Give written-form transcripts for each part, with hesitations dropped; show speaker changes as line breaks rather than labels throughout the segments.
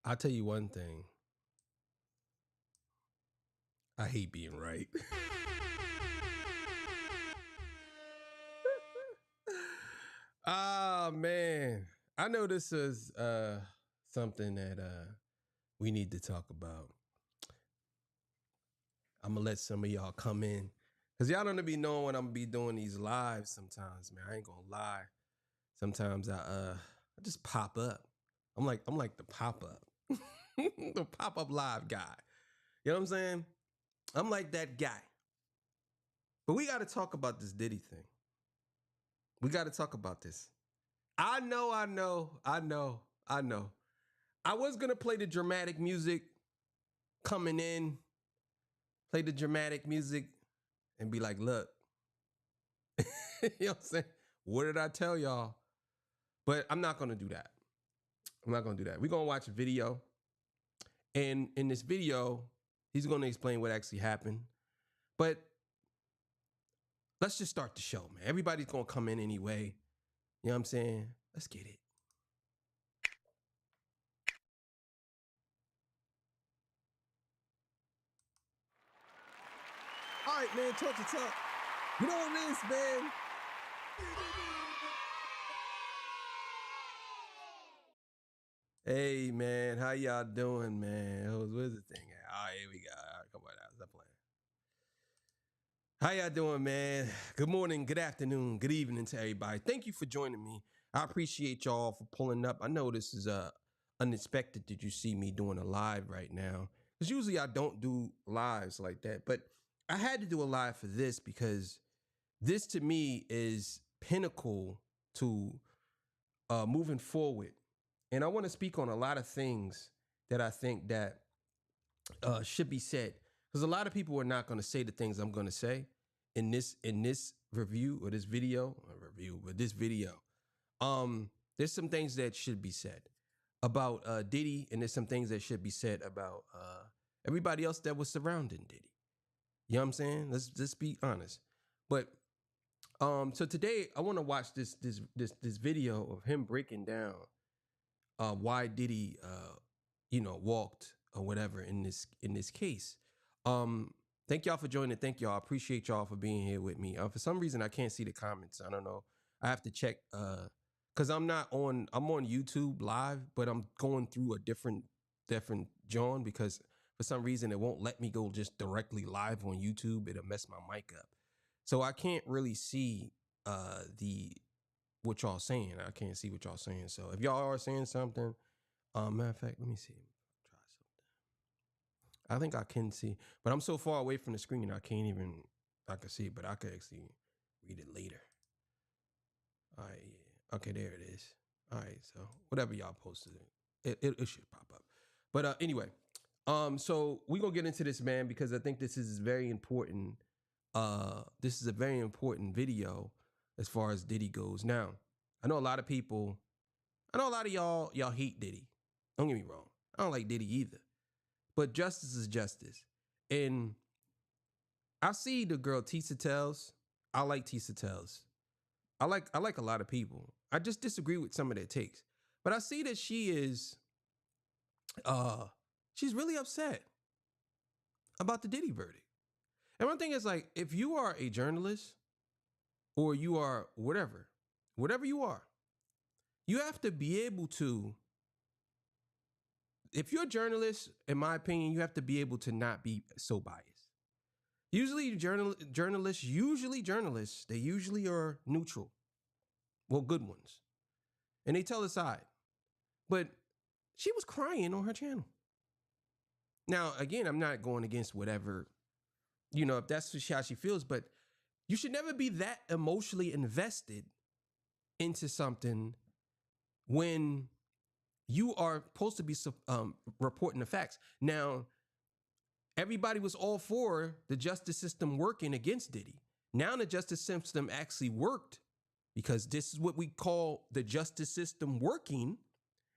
I'll tell you one thing. I hate being right. Ah, man. I know this is something that we need to talk about. I'm gonna let some of y'all come in. Cause y'all don't be knowing when I'm gonna be doing these lives sometimes, man. I ain't gonna lie. Sometimes I just pop up. I'm like the pop up. The pop up live guy. You know what I'm saying? I'm like that guy. But we gotta talk about this Diddy thing. We gotta talk about this. I know. I was gonna play the dramatic music coming in, play the dramatic music, and be like, look, you know what I'm saying? What did I tell y'all? But I'm not gonna do that. I'm not gonna do that. We're gonna watch a video. And in this video, he's gonna explain what actually happened. But let's just start the show, man. Everybody's gonna come in anyway. You know what I'm saying? Let's get it. All right, man, talk to talk. You know what it is, man? Hey, man, how y'all doing, man? Where's the thing at? All right, here we go. All right, come on out. Stop playing. How y'all doing, man? Good morning, good afternoon, good evening to everybody. Thank you for joining me. I appreciate y'all for pulling up. I know this is unexpected that you see me doing a live right now. Because usually I don't do lives like that. But I had to do a live for this because this to me is pinnacle to moving forward. And I want to speak on a lot of things that I think that should be said. Because a lot of people are not going to say the things I'm going to say in this review or this video, but this video. There's some things that should be said about Diddy, and there's some things that should be said about everybody else that was surrounding Diddy. You know what I'm saying? Let's just be honest. But so today I want to watch this video of him breaking down why Diddy walked or whatever in this case. Thank y'all for joining. Thank y'all. I appreciate y'all for being here with me. For some reason I can't see the comments. I don't know. I have to check because I'm on YouTube live, but I'm going through a different John because for some reason it won't let me go just directly live on YouTube. It'll mess my mic up. So I can't really see the what y'all saying. I can't see what y'all saying. So if y'all are saying something, matter of fact, let me see. Try something. I think I can see, but I'm so far away from the screen I can't even. I can see it, but I could actually read it later. All right, yeah. Okay, there it is. All right, so whatever y'all posted, it should pop up. But anyway, so we gonna get into this, man, because I think this is very important. This is a very important video as far as Diddy goes. Now, I know a lot of people, I know a lot of y'all hate Diddy. Don't get me wrong. I don't like Diddy either. But justice is justice. And I see the girl Tisa Tells. I like Tisa Tells. I like a lot of people. I just disagree with some of their takes. But I see that she's really upset about the Diddy verdict. And one thing is, like, if you are a journalist or you are whatever you are, you have to be able to, if you're a journalist, in my opinion, you have to be able to not be so biased. Usually journalists, they usually are neutral. Well, good ones. And they tell the side. But she was crying on her channel. Now, again, I'm not going against whatever, if that's how she feels, but you should never be that emotionally invested into something when you are supposed to be reporting the facts. Now, everybody was all for the justice system working against Diddy. Now the justice system actually worked, because this is what we call the justice system working.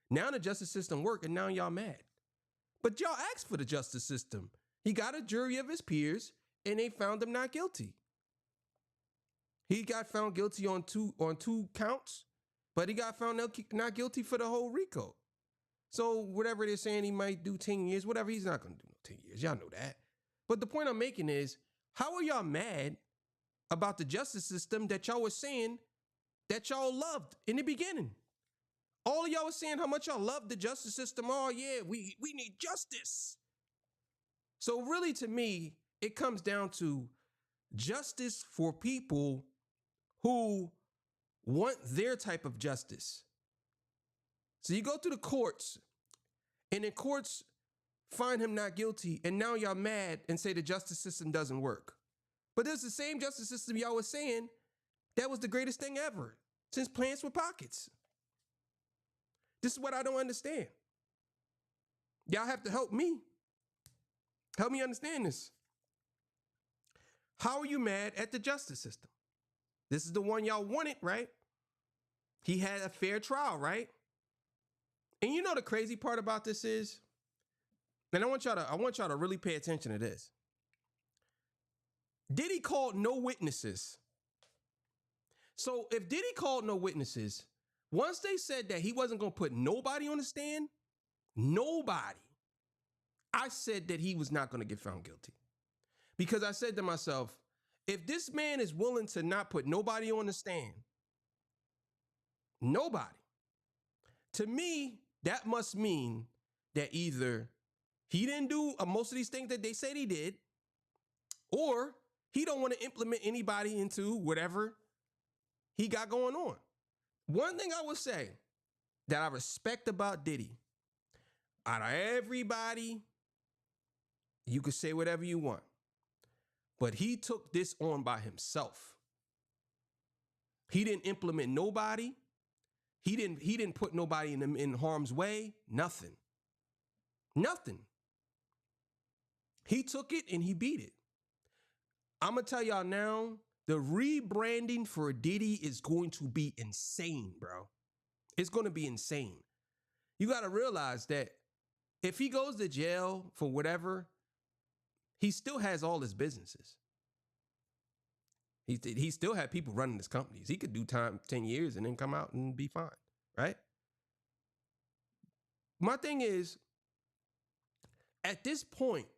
Now the justice system worked, and now y'all mad. But y'all asked for the justice system. He got a jury of his peers, and they found him not guilty. He got found guilty on two counts, but he got found not guilty for the whole RICO. So whatever they're saying he might do 10 years, whatever, he's not going to do no 10 years. Y'all know that. But the point I'm making is, how are y'all mad about the justice system that y'all was saying that y'all loved in the beginning? All of y'all was saying how much y'all loved the justice system. Oh yeah, we need justice. So really, to me, it comes down to justice for people who want their type of justice. So you go to the courts, and the courts find him not guilty, and now y'all mad and say the justice system doesn't work. But there's the same justice system y'all was saying that was the greatest thing ever since Plants with Pockets. This is what I don't understand. Y'all have to help me. Help me understand this. How are you mad at the justice system? This is the one y'all wanted, right? He had a fair trial, right? And you know the crazy part about this is, and I want y'all to really pay attention to this. Diddy called no witnesses. So if Diddy called no witnesses, once they said that he wasn't going to put nobody on the stand, nobody, I said that he was not going to get found guilty. Because I said to myself, if this man is willing to not put nobody on the stand, nobody, to me, that must mean that either he didn't do most of these things that they said he did, or he don't want to implement anybody into whatever he got going on. One thing I would say that I respect about Diddy, out of everybody, you could say whatever you want, but he took this on by himself. He didn't implement nobody. He didn't put nobody in harm's way. Nothing. He took it and he beat it. I'm going to tell y'all now, the rebranding for Diddy is going to be insane, bro. It's going to be insane. You got to realize that if he goes to jail for whatever, he still has all his businesses. He still had people running his companies. He could do time 10 years and then come out and be fine, right? My thing is, at this point,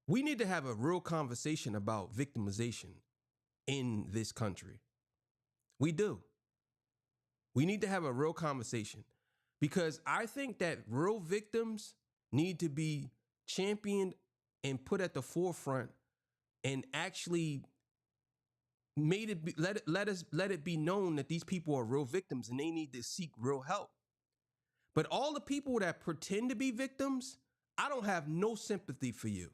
we need to have a real conversation about victimization in this country. We do. We need to have a real conversation, because I think that real victims need to be championed and put at the forefront, and actually made it be, let it be known that these people are real victims and they need to seek real help. But all the people that pretend to be victims, I don't have no sympathy for you.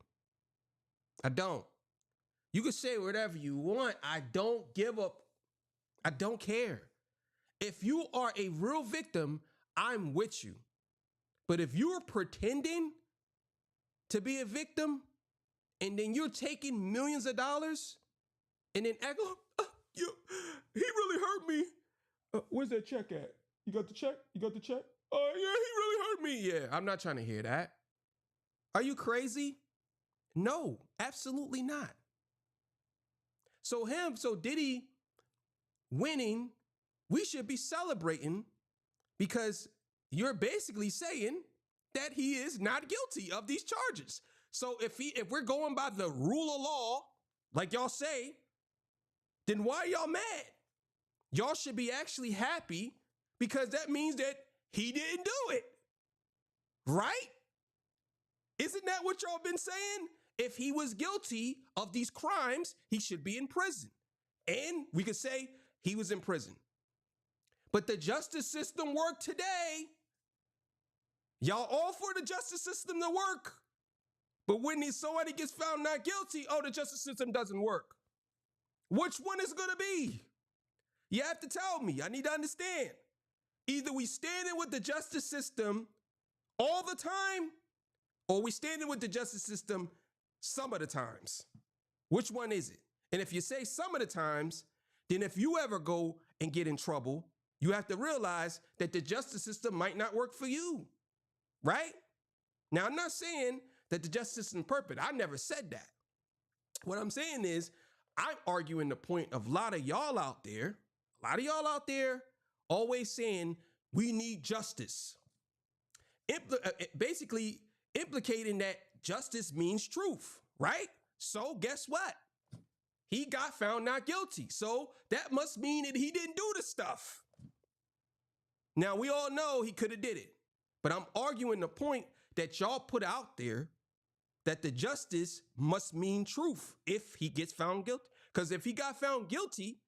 I don't. You can say whatever you want. I don't give up. I don't care. If you are a real victim, I'm with you. But if you're pretending to be a victim and then you're taking millions of dollars and then echo, he really hurt me. Where's that check at? You got the check? You got the check? Oh, yeah, he really hurt me. Yeah, I'm not trying to hear that. Are you crazy? No, absolutely not. So Diddy winning, we should be celebrating, because you're basically saying that he is not guilty of these charges. So if we're going by the rule of law, like y'all say, then why are y'all mad? Y'all should be actually happy, because that means that he didn't do it. Right? Isn't that what y'all been saying? If he was guilty of these crimes, he should be in prison. And we could say he was in prison. But the justice system worked today. Y'all all for the justice system to work. But when somebody gets found not guilty, oh, the justice system doesn't work. Which one is it going to be? You have to tell me. I need to understand. Either we standing with the justice system all the time, Or we standing with the justice system some of the times? Which one is it? And if you say some of the times, then if you ever go and get in trouble, you have to realize that the justice system might not work for you, right? Now, I'm not saying that the justice system is perfect. I never said that. What I'm saying is I'm arguing the point of a lot of y'all out there always saying we need justice. Basically implicating that justice means truth, right? So guess what? He got found not guilty. So that must mean that he didn't do the stuff. Now, we all know he could have did it, but I'm arguing the point that y'all put out there that the justice must mean truth if he gets found guilty. Because if he got found guilty,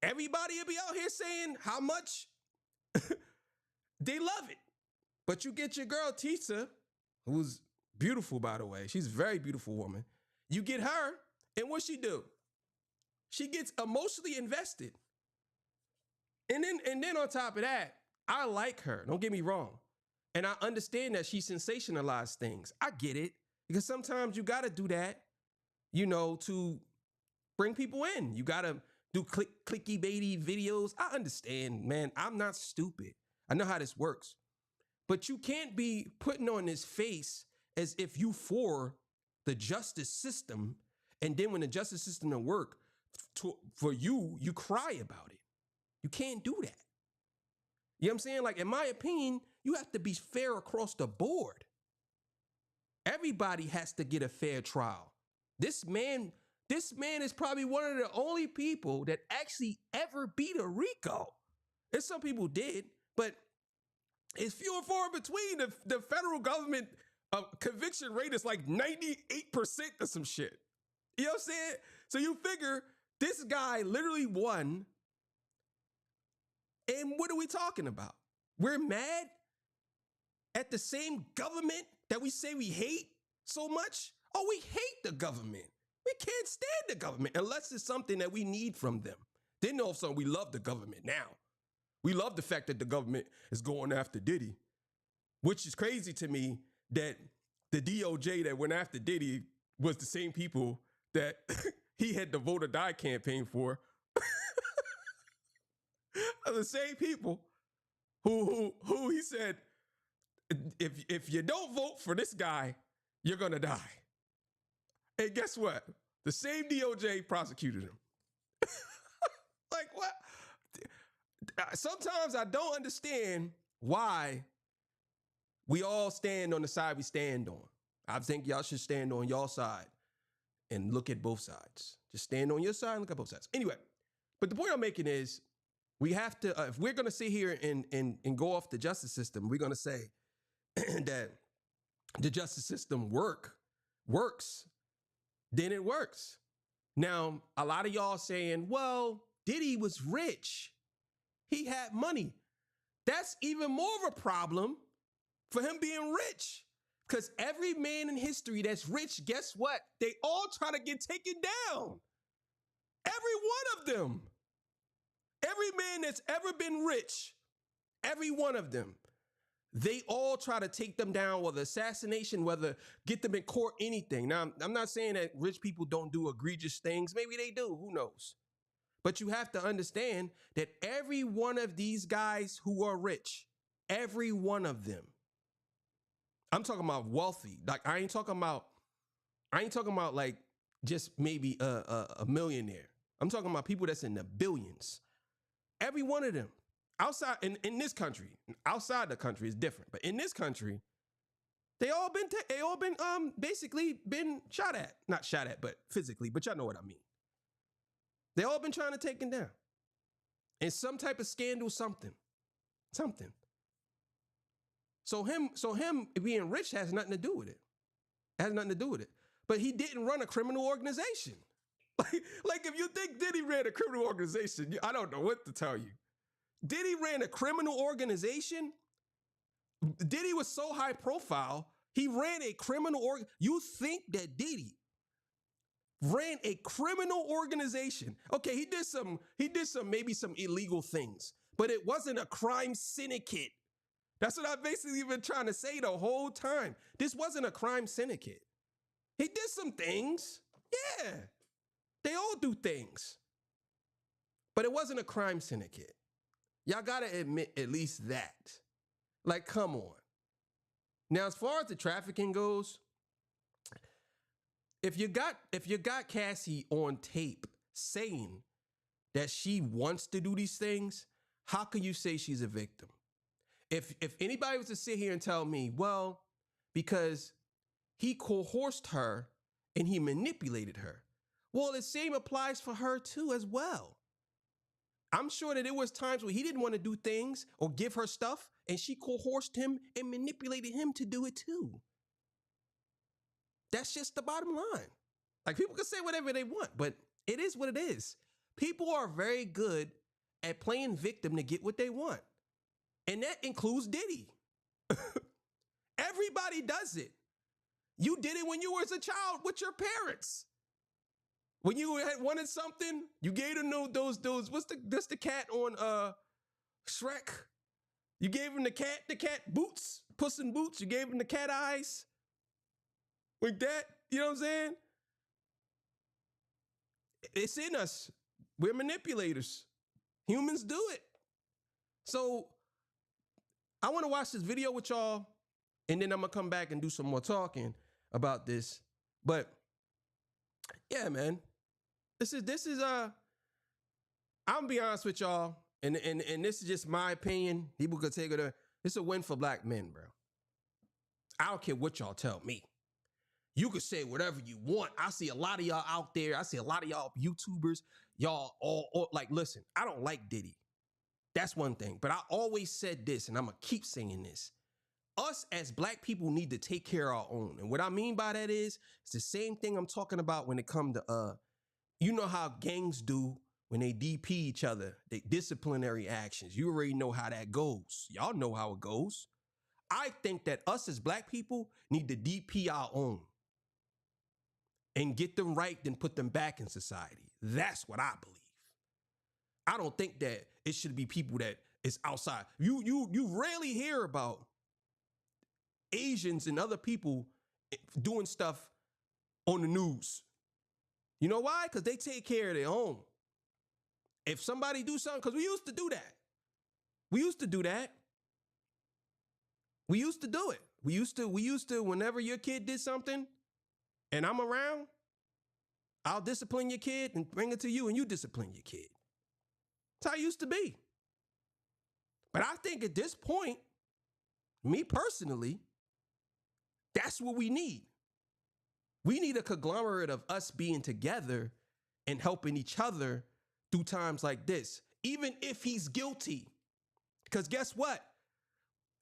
everybody will be out here saying how much they love it. But you get your girl Tisa, who's beautiful, by the way. She's a very beautiful woman. You get her, and what she do? She gets emotionally invested. And then on top of that, I like her. Don't get me wrong. And I understand that she sensationalized things. I get it. Because sometimes you got to do that, to bring people in. You got to do clicky baity videos. I understand, man. I'm not stupid. I know how this works. But you can't be putting on this face as if you for the justice system, and then when the justice system doesn't work for you, you cry about it. You can't do that. You know what I'm saying? Like, in my opinion, you have to be fair across the board. Everybody has to get a fair trial. This man is probably one of the only people that actually ever beat a RICO. And some people did, but it's few and far between. The federal government conviction rate is like 98% or some shit. You know what I'm saying? So you figure this guy literally won. And what are we talking about? We're mad at the same government that we say we hate so much? Oh, we hate the government. We can't stand the government unless it's something that we need from them. Then all of a sudden we love the government now. We love the fact that the government is going after Diddy, which is crazy to me that the DOJ that went after Diddy was the same people that he had the vote or die campaign for. The same people who he said, if you don't vote for this guy, you're going to die. And guess what? The same DOJ prosecuted him. Like, what? Sometimes I don't understand why we all stand on the side we stand on. I think y'all should stand on y'all side and look at both sides. Just stand on your side and look at both sides. Anyway, but the point I'm making is we have to, if we're going to sit here and go off the justice system, we're going to say that the justice system works, then it works. Now, a lot of y'all saying, well, Diddy was rich. He had money. That's even more of a problem for him being rich. Because every man in history that's rich, guess what? They all try to get taken down. Every one of them. Every man that's ever been rich, every one of them, they all try to take them down, whether assassination, whether get them in court, anything. Now, I'm not saying that rich people don't do egregious things. Maybe they do. Who knows? But you have to understand that every one of these guys who are rich, every one of them, I'm talking about wealthy. Like, I ain't talking about like just maybe a millionaire. I'm talking about people that's in the billions. Every one of them. Outside in this country, outside the country is different, but in this country, they all been basically been shot at, not shot at, but physically. But y'all know what I mean. They all been trying to take him down, in some type of scandal, something. So him being rich has nothing to do with it. Has nothing to do with it. But he didn't run a criminal organization. Like if you think Diddy ran a criminal organization, I don't know what to tell you. Diddy ran a criminal organization. Diddy was so high profile, he ran a criminal You think that Diddy ran a criminal organization? Okay, he did some maybe some illegal things, but it wasn't a crime syndicate That's what I've basically been trying to say the whole time. This wasn't a crime syndicate. He did some things. Yeah, they all do things. But it wasn't a crime syndicate. Y'all gotta admit at least that. Like, come on. Now, as far as the trafficking goes, if you got Cassie on tape saying that she wants to do these things, how can you say she's a victim? If anybody was to sit here and tell me, well, because he coerced her and he manipulated her, well, the same applies for her too as well. I'm sure that there was times where he didn't want to do things or give her stuff, and she coerced him and manipulated him to do it too. That's just the bottom line. Like, people can say whatever they want, but it is what it is. People are very good at playing victim to get what they want. And that includes Diddy. Everybody does it. You did it when you were a child with your parents. When you had wanted something, you gave them those that's the cat on Shrek. You gave him the cat boots, Puss in Boots. You gave him the cat eyes. Like that, you know what I'm saying? It's in us. We're manipulators. Humans do it. So I want to watch this video with y'all, and then I'm gonna come back and do some more talking about this. But yeah, man, this is I'm gonna be honest with y'all, and this is just my opinion. People could take it. It's a win for black men, bro. I don't care what y'all tell me. You could say whatever you want. I see a lot of y'all out there. I see a lot of y'all YouTubers. Y'all all like, listen, I don't like Diddy. That's one thing. But I always said this, and I'm going to keep saying this. Us as black people need to take care of our own. And what I mean by that is, it's the same thing I'm talking about when it comes to, you know how gangs do when they DP each other, they disciplinary actions. You already know how that goes. Y'all know how it goes. I think that us as black people need to DP our own and get them right, then put them back in society. That's what I believe. I don't think that it should be people that is outside. You rarely hear about Asians and other people doing stuff on the news. You know why? Because they take care of their own. If somebody do something, because we used to do that. We used to do that. We used to do it. We used to, whenever your kid did something and I'm around, I'll discipline your kid and bring it to you and you discipline your kid. That's how it used to be. But I think at this point, me personally, that's what we need. We need a conglomerate of us being together and helping each other through times like this, even if he's guilty. Because guess what?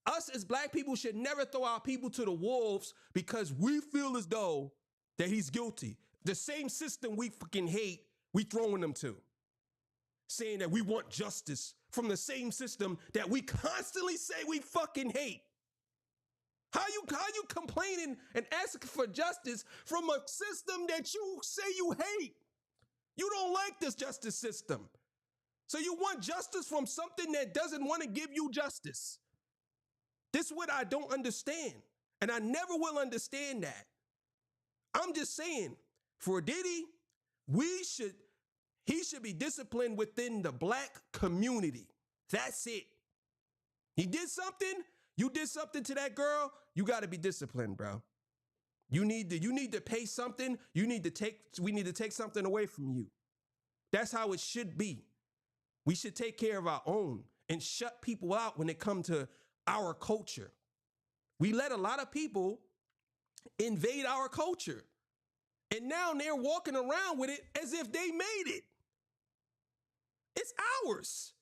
Us as black people should never throw our people to the wolves because we feel as though that he's guilty. The same system we fucking hate, we throwing them to. Saying that we want justice from the same system that we constantly say we fucking hate. How you complaining and asking for justice from a system that you say you hate? You don't like this justice system. So you want justice from something that doesn't want to give you justice. This is what I don't understand. And I never will understand that. I'm just saying, for Diddy, he should be disciplined within the black community. That's it. He did something, you did something to that girl, you got to be disciplined, bro. You need to pay something, we need to take something away from you. That's how it should be. We should take care of our own and shut people out when it comes to our culture. We let a lot of people invade our culture. And now they're walking around with it as if they made it. It's ours.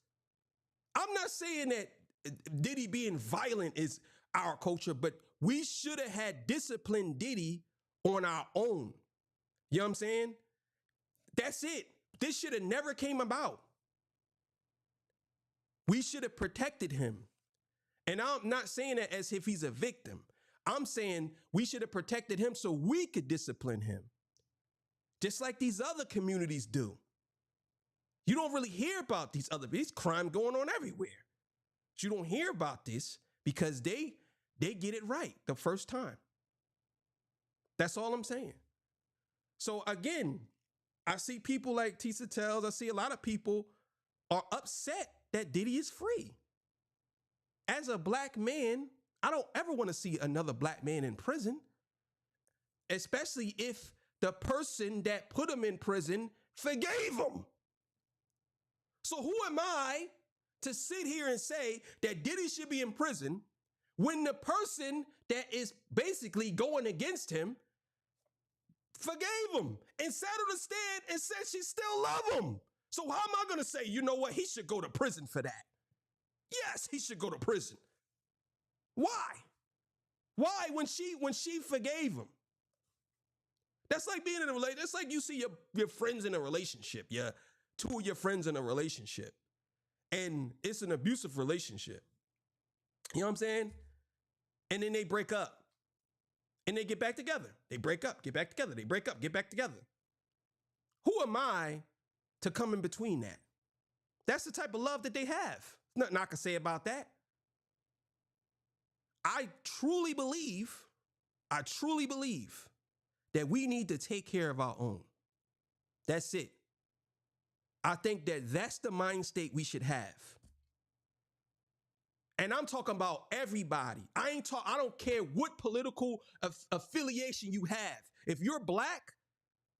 I'm not saying that Diddy being violent is our culture, but we should have had disciplined Diddy on our own. You know what I'm saying? That's it. This should have never came about. We should have protected him. And I'm not saying that as if he's a victim. I'm saying we should have protected him so we could discipline him. Just like these other communities do. You don't really hear about these crime going on everywhere. But you don't hear about this because they get it right the first time. That's all I'm saying. So again, I see people like Tisa Tells, I see a lot of people are upset that Diddy is free. As a black man, I don't ever want to see another black man in prison, especially if the person that put him in prison forgave him. So who am I to sit here and say that Diddy should be in prison when the person that is basically going against him forgave him and sat on the stand and said she still love him? So how am I going to say, you know what, he should go to prison for that? Yes, he should go to prison. Why? Why when she forgave him? That's like being in a relationship. That's like you see your friends in a relationship. Yeah, two of your friends in a relationship, and it's an abusive relationship. You know what I'm saying? And then they break up, and they get back together. They break up, get back together. They break up, get back together. Who am I to come in between that? That's the type of love that they have. Nothing I can say about that. I truly believe that we need to take care of our own. That's it. I think that that's the mind state we should have. And I'm talking about everybody. I don't care what political affiliation you have. If you're black,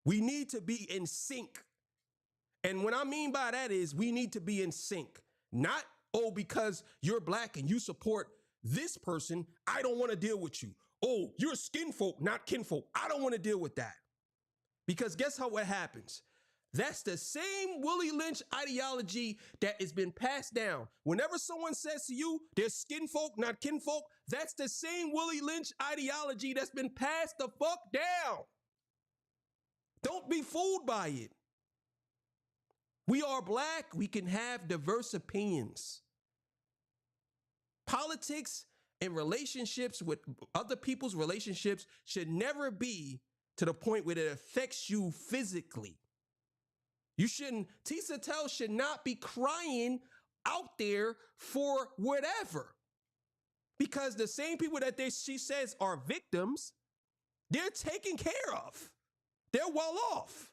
we need to be in sync. And what I mean by that is we need to be in sync. Not, oh, because you're black and you support this person, I don't want to deal with you. Oh, you're skin folk, not kinfolk. I don't want to deal with that. Because guess what happens? That's the same Willie Lynch ideology that has been passed down. Whenever someone says to you, they're skin folk, not kinfolk, that's the same Willie Lynch ideology that's been passed the fuck down. Don't be fooled by it. We are black. We can have diverse opinions. Politics and relationships with other people's relationships should never be to the point where it affects you physically. You shouldn't, Tisa Tell should not be crying out there for whatever. Because the same people that she says are victims, they're taken care of. They're well off.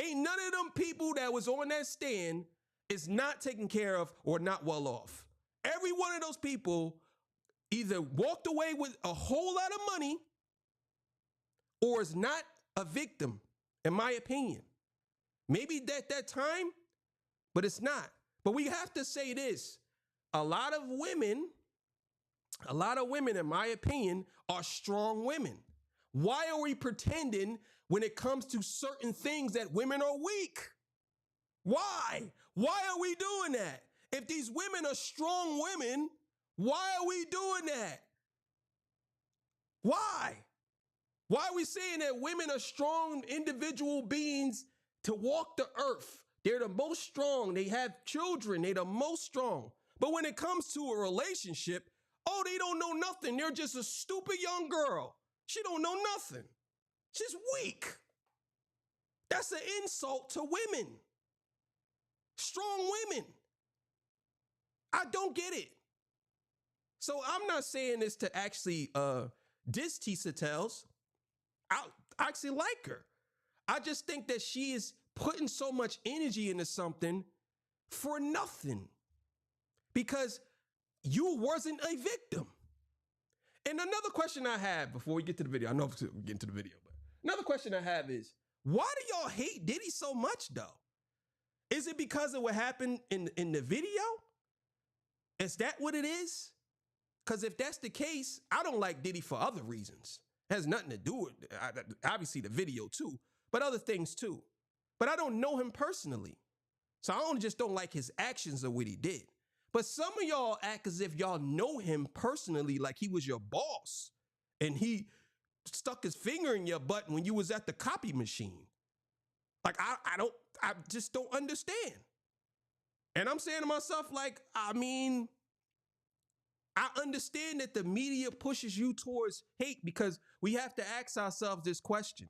Ain't none of them people that was on that stand is not taken care of or not well off. Every one of those people either walked away with a whole lot of money or is not a victim, in my opinion. Maybe at that time, but it's not. But we have to say this. A lot of women, in my opinion, are strong women. Why are we pretending when it comes to certain things that women are weak? Why? Why are we doing that? If these women are strong women, why are we doing that? Why? Why are we saying that women are strong individual beings to walk the earth? They're the most strong. They have children. They're the most strong. But when it comes to a relationship, oh, they don't know nothing. They're just a stupid young girl. She don't know nothing. She's weak. That's an insult to women. Strong women. I don't get it. So I'm not saying this to actually diss Tisa Tells. I actually like her. I just think that she is putting so much energy into something for nothing. Because you wasn't a victim. And another question I have before we get to the video, I know we're getting to the video, but another question I have is, why do y'all hate Diddy so much though? Is it because of what happened in the video? Is that what it is? Because if that's the case, I don't like Diddy for other reasons. It has nothing to do with, obviously, the video too, but other things too. But I don't know him personally. So I just don't like his actions or what he did. But some of y'all act as if y'all know him personally, like he was your boss and he stuck his finger in your butt when you was at the copy machine. Like, I just don't understand. And I'm saying to myself, like, I mean, I understand that the media pushes you towards hate because we have to ask ourselves this question.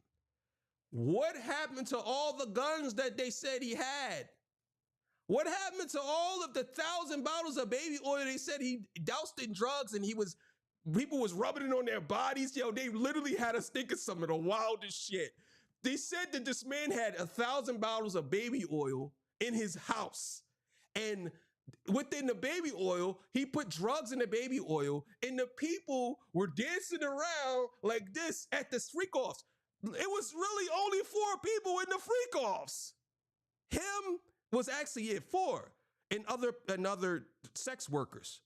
What happened to all the guns that they said he had? What happened to all of the 1,000 bottles of baby oil they said he doused in drugs and people was rubbing it on their bodies? Yo, they literally had us thinking some of the wildest shit. They said that this man had 1,000 bottles of baby oil in his house. And within the baby oil, he put drugs in the baby oil, and the people were dancing around like this at the freak-offs. It was really only 4 people in the freak-offs. Him was actually 4, and other sex workers.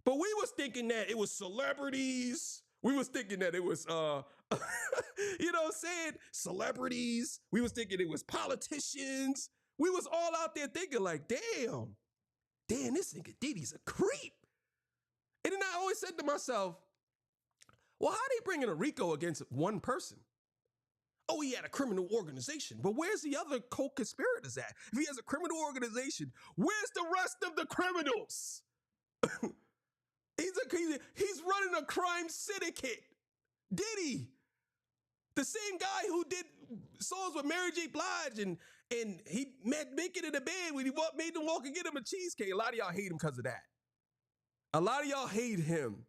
But we was thinking that it was celebrities. We was thinking that it was, you know what I'm saying? Celebrities. We was thinking it was politicians. We was all out there thinking like, damn, this nigga Diddy's a creep. And then I always said to myself, well, how they bringing a RICO against one person? Oh, he had a criminal organization, but where's the other co-conspirators at? If he has a criminal organization, where's the rest of the criminals? He's running a crime syndicate. Diddy, the same guy who did songs with Mary J. Blige and he make it in the bed when he made them walk and get him a cheesecake. A lot of y'all hate him because of that. A lot of y'all hate him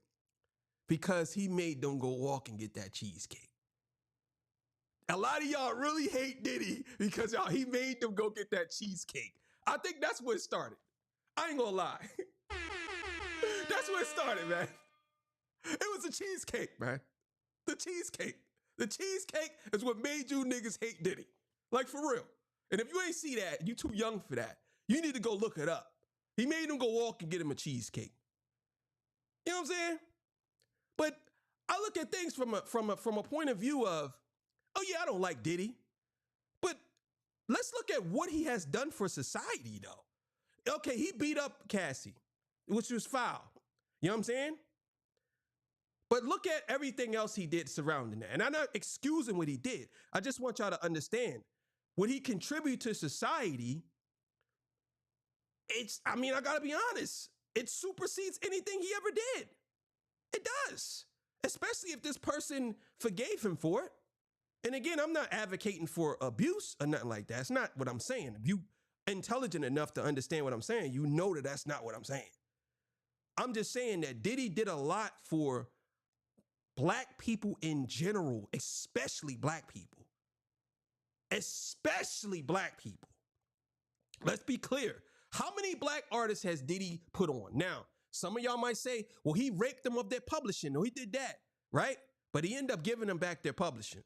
because he made them go walk and get that cheesecake. A lot of y'all really hate Diddy because he made them go get that cheesecake. I think that's where it started. I ain't gonna lie. That's where it started, man. It was a cheesecake, man. The cheesecake. The cheesecake is what made you niggas hate Diddy. Like, for real. And if you ain't see that, you too young for that. You need to go look it up. He made them go walk and get him a cheesecake. You know what I'm saying? But I look at things from a point of view of, oh yeah, I don't like Diddy. But let's look at what he has done for society, though. Okay, he beat up Cassie, which was foul. You know what I'm saying? But look at everything else he did surrounding that. And I'm not excusing what he did. I just want y'all to understand what he contributed to society. I gotta be honest. It supersedes anything he ever did. It does. Especially if this person forgave him for it. And again, I'm not advocating for abuse or nothing like that. That's not what I'm saying. If you intelligent enough to understand what I'm saying, you know that that's not what I'm saying. I'm just saying that Diddy did a lot for Black people in general, especially Black people. Especially Black people. Let's be clear. How many Black artists has Diddy put on? Now, some of y'all might say, well, he raped them of their publishing. No, he did that, right? But he ended up giving them back their publishing,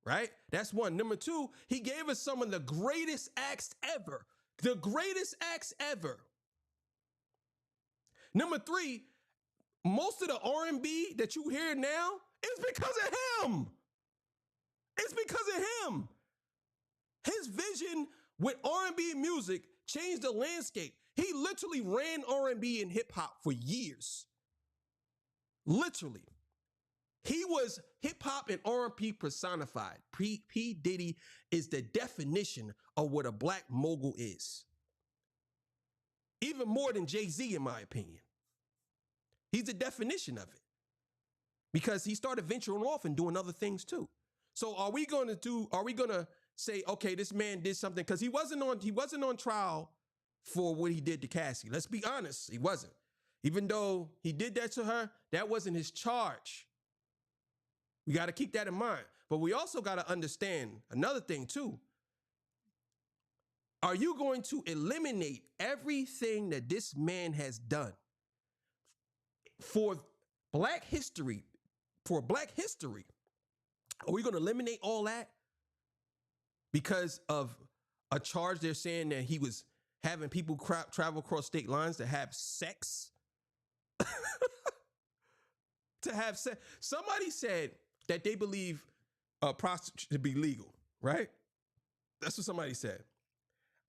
right? That's one. Number 2, he gave us some of the greatest acts ever. The greatest acts ever. Number 3, most of the R&B that you hear now is because of him. It's because of him. His vision with R&B music changed the landscape. He literally ran R&B and hip hop for years. Literally. He was hip hop and R&B personified. P. Diddy is the definition of what a Black mogul is. Even more than Jay-Z, in my opinion. He's the definition of it. Because he started venturing off and doing other things too. So are we gonna say, okay, this man did something? Because he wasn't on trial for what he did to Cassie. Let's be honest, he wasn't. Even though he did that to her, that wasn't his charge. We got to keep that in mind. But we also got to understand another thing too. Are you going to eliminate everything that this man has done for Black history? For Black history, are we going to eliminate all that because of a charge they're saying that he was having people travel across state lines to have sex? To have sex. Somebody said that they believe prostitution to be legal, right? That's what somebody said.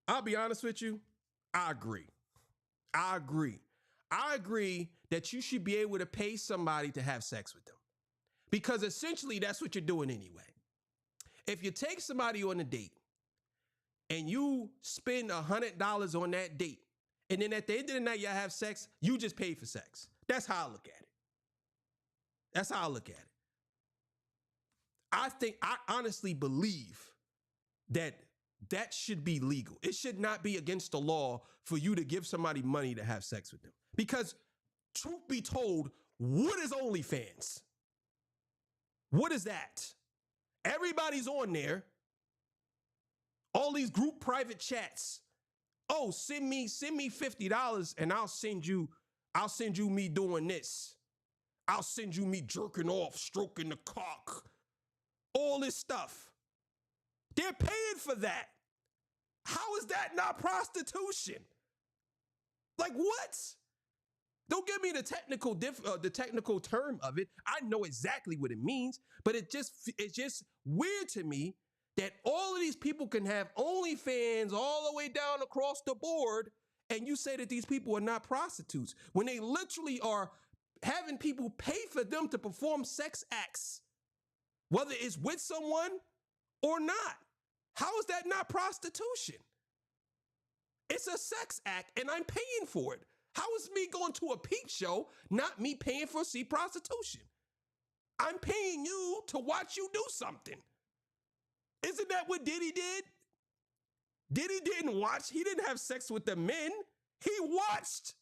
I'll be honest with you. I agree. I agree that you should be able to pay somebody to have sex with them. Because essentially that's what you're doing anyway. If you take somebody on a date and you spend $100 on that date, and then at the end of the night y'all have sex, you just paid for sex. That's how I look at it. That's how I look at it. I honestly believe that that should be legal. It should not be against the law for you to give somebody money to have sex with them. Because truth be told, what is OnlyFans? What is that? Everybody's on there. All these group private chats. Oh, send me $50 and I'll send you me doing this. I'll send you me jerking off, stroking the cock. All this stuff. They're paying for that. How is that not prostitution? Like what? Don't give me the technical term of it. I know exactly what it means, but it's just weird to me that all of these people can have OnlyFans all the way down across the board, and you say that these people are not prostitutes when they literally are having people pay for them to perform sex acts, whether it's with someone or not. How is that not prostitution? It's a sex act and I'm paying for it. How is me going to a peep show not me paying for see prostitution? I'm paying you to watch you do something. Isn't that what Diddy did? Diddy didn't watch. He didn't have sex with the men. He watched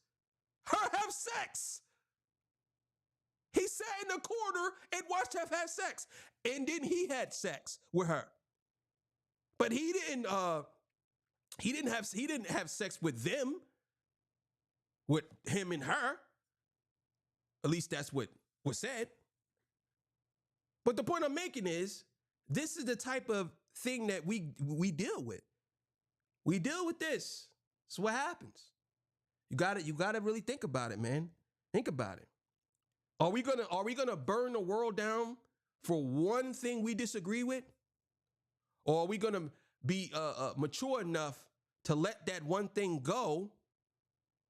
her have sex. He sat in the corner and watched her have sex. And then he had sex with her. But he didn't have sex with them, with him and her. At least that's what was said. But the point I'm making is, this is the type of thing that we deal with. We deal with this. It's what happens. You gotta really think about it, man. Think about it. Are we gonna burn the world down for one thing we disagree with? Or are we gonna be mature enough to let that one thing go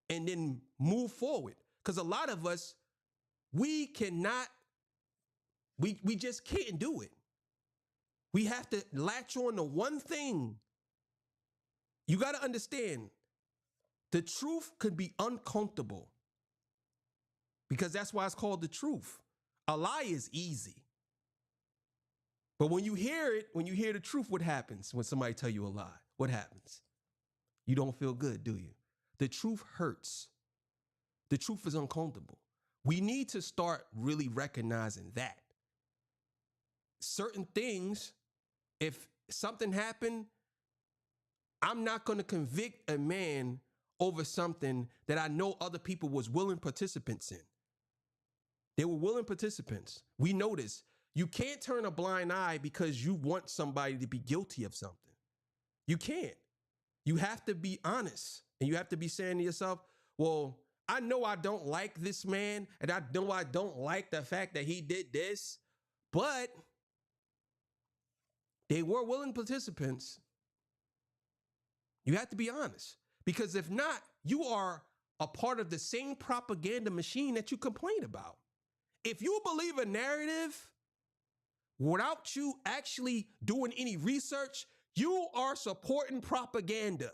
and then move forward? Because a lot of us, we just can't do it. We have to latch on to one thing. You got to understand, the truth could be uncomfortable because that's why it's called the truth. A lie is easy. But when you hear it, when you hear the truth, what happens when somebody tell you a lie? What happens? You don't feel good, do you? The truth hurts. The truth is uncomfortable. We need to start really recognizing that. Certain things, if something happened, I'm not going to convict a man over something that I know other people was willing participants in. They were willing participants. We know this. You can't turn a blind eye because you want somebody to be guilty of something. You can't. You have to be honest, and you have to be saying to yourself, well, I know I don't like this man, and I know I don't like the fact that he did this, but they were willing participants. You have to be honest, because if not, you are a part of the same propaganda machine that you complain about. If you believe a narrative without you actually doing any research, you are supporting propaganda.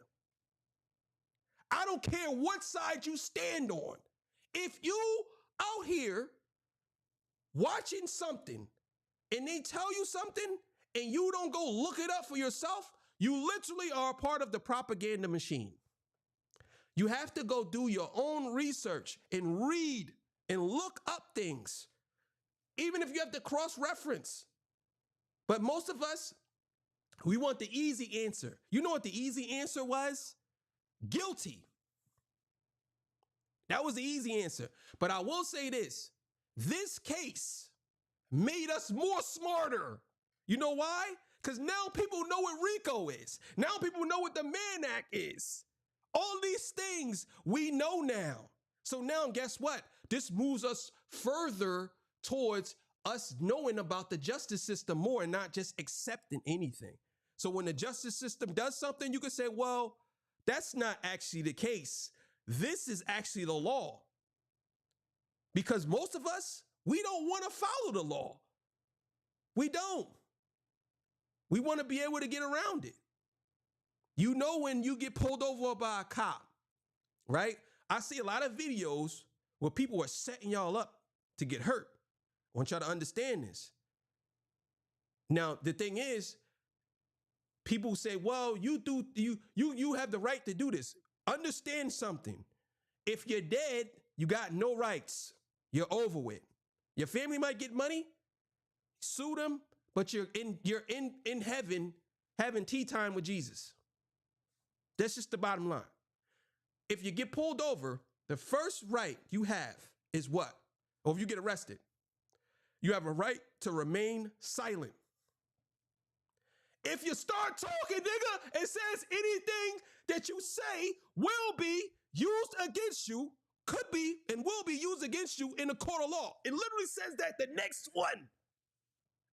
I don't care what side you stand on. If you out here watching something and they tell you something and you don't go look it up for yourself, you literally are a part of the propaganda machine. You have to go do your own research and read and look up things, even if you have to cross-reference. But most of us, we want the easy answer. You know what the easy answer was? Guilty. That was the easy answer. But I will say this case made us more smarter. You know why? Because now people know what RICO is. Now people know what the Mann Act is. All these things we know now. So now guess what? This moves us further towards us knowing about the justice system more and not just accepting anything. So when the justice system does something, you can say, well, that's not actually the case. This is actually the law. Because most of us, we don't want to follow the law. We don't. We want to be able to get around it. You know, when you get pulled over by a cop, right? I see a lot of videos where people are setting y'all up to get hurt. I want y'all to understand this. Now, the thing is, people say, well, you have the right to do this. Understand something. If you're dead, you got no rights. You're over with. Your family might get money, sue them, but you're in heaven having tea time with Jesus. That's just the bottom line. If you get pulled over, the first right you have is what? Or if you get arrested, you have a right to remain silent. If you start talking, nigga, it says anything that you say will be used against you, could be and will be used against you in a court of law. It literally says that the next one.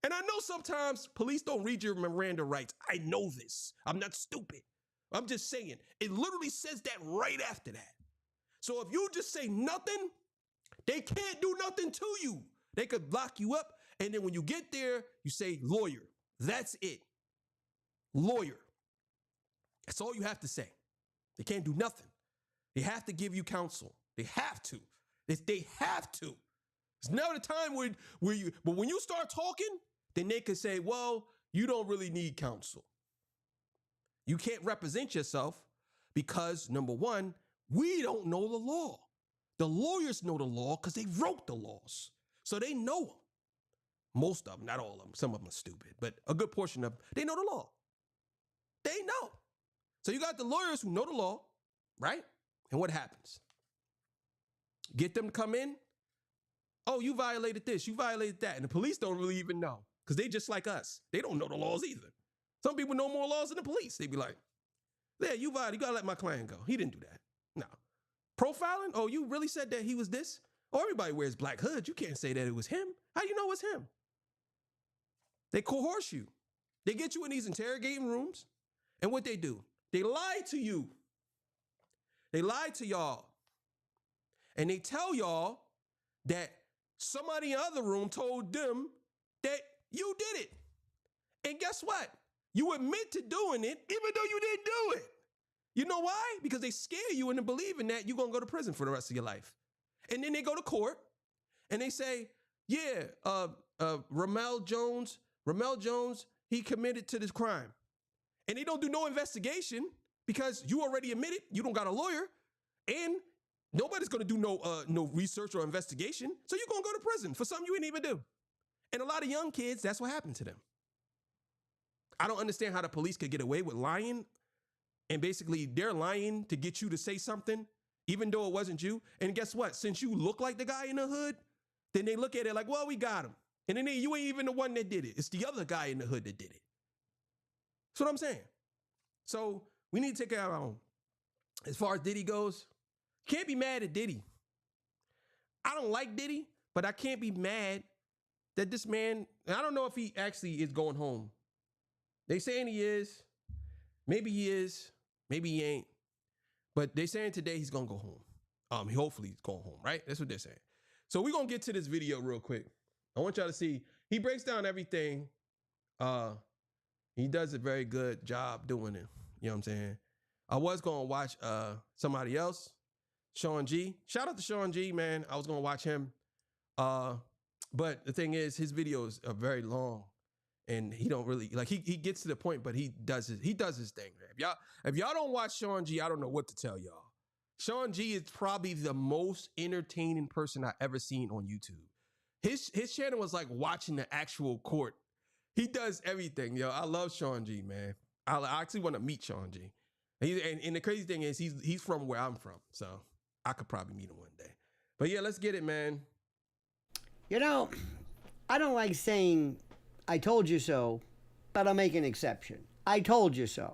And I know sometimes police don't read your Miranda rights. I know this. I'm not stupid. I'm just saying, it literally says that right after that. So if you just say nothing, they can't do nothing to you. They could lock you up. And then when you get there, you say lawyer. That's it. Lawyer. That's all you have to say. They can't do nothing. They have to give you counsel. They have to. They have to. It's never the time but when you start talking, then they could say, well, you don't really need counsel. You can't represent yourself because, number one, we don't know the law. The lawyers know the law because they wrote the laws. So they know them. Most of them, not all of them. Some of them are stupid, but a good portion of them, they know the law. They know. So you got the lawyers who know the law, right? And what happens? Get them to come in. Oh, you violated this. You violated that. And the police don't really even know because they just like us. They don't know the laws either. Some people know more laws than the police. They be like, yeah, you violated. You got to let my client go. He didn't do that. No. Profiling? Oh, you really said that he was this? Oh, everybody wears black hoods. You can't say that it was him. How you know it's him? They coerce you. They get you in these interrogating rooms. And what they do? They lie to you. They lie to y'all. And they tell y'all that somebody in the other room told them that you did it. And guess what? You admit to doing it even though you didn't do it. You know why? Because they scare you into believing that you're going to go to prison for the rest of your life. And then they go to court and they say, yeah, Ramel Jones, he committed to this crime. And they don't do no investigation because you already admitted, you don't got a lawyer, and nobody's going to do no research or investigation. So you're going to go to prison for something you didn't even do. And a lot of young kids, that's what happened to them. I don't understand how the police could get away with lying. And basically they're lying to get you to say something, even though it wasn't you. And guess what? Since you look like the guy in the hood, then they look at it like, well, we got him. And then you ain't even the one that did it. It's the other guy in the hood that did it. That's what I'm saying. So we need to take care of our own. As far as Diddy goes, can't be mad at Diddy. I don't like Diddy, but I can't be mad that this man, I don't know if he actually is going home. They saying he is. Maybe he is. Maybe he ain't. But they saying today he's going to go home. Hopefully he's going home, right? That's what they're saying. So we're going to get to this video real quick. I want y'all to see. He breaks down everything. He does a very good job doing it. You know what I'm saying? I was going to watch somebody else, Sean G. Shout out to Sean G, man. I was going to watch him. But the thing is, his videos are very long. And he don't really, like, he gets to the point, but he does his thing, man. If y'all don't watch Sean G, I don't know what to tell y'all. Sean G is probably the most entertaining person I've ever seen on YouTube. His channel was like watching the actual court. He does everything, yo. I love Sean G, man. I actually want to meet Sean G. And the crazy thing is, he's from where I'm from, so I could probably meet him one day. But yeah, let's get it, man.
You know, I don't like saying I told you so, but I'll make an exception. I told you so.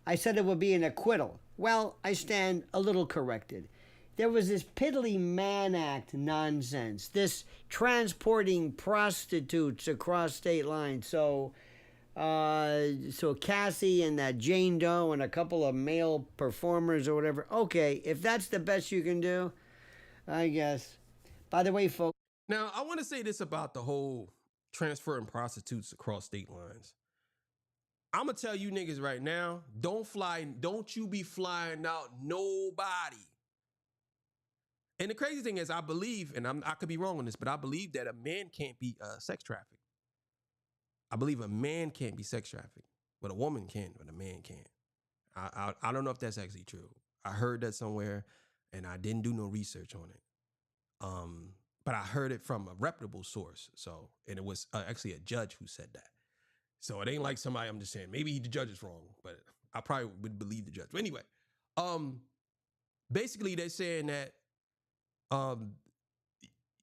I said it would be an acquittal. Well, I stand a little corrected. There was this piddly Mann Act nonsense, this transporting prostitutes across state lines. So Cassie and that Jane Doe and a couple of male performers or whatever. Okay, if that's the best you can do, I guess. By the way, folks.
Now, I want to say this about the whole transferring prostitutes across state lines. I'm going to tell you niggas right now, don't you be flying out nobody. And the crazy thing is, I believe, and I could be wrong on this, but I believe that a man can't be sex trafficked. I believe a man can't be sex trafficked. but a woman can, but a man can't. I don't know if that's actually true. I heard that somewhere, and I didn't do no research on it. But I heard it from a reputable source. So, and it was actually a judge who said that. So it ain't like somebody I'm just saying maybe the judge is wrong, but I probably would believe the judge. But anyway, basically they're saying that um,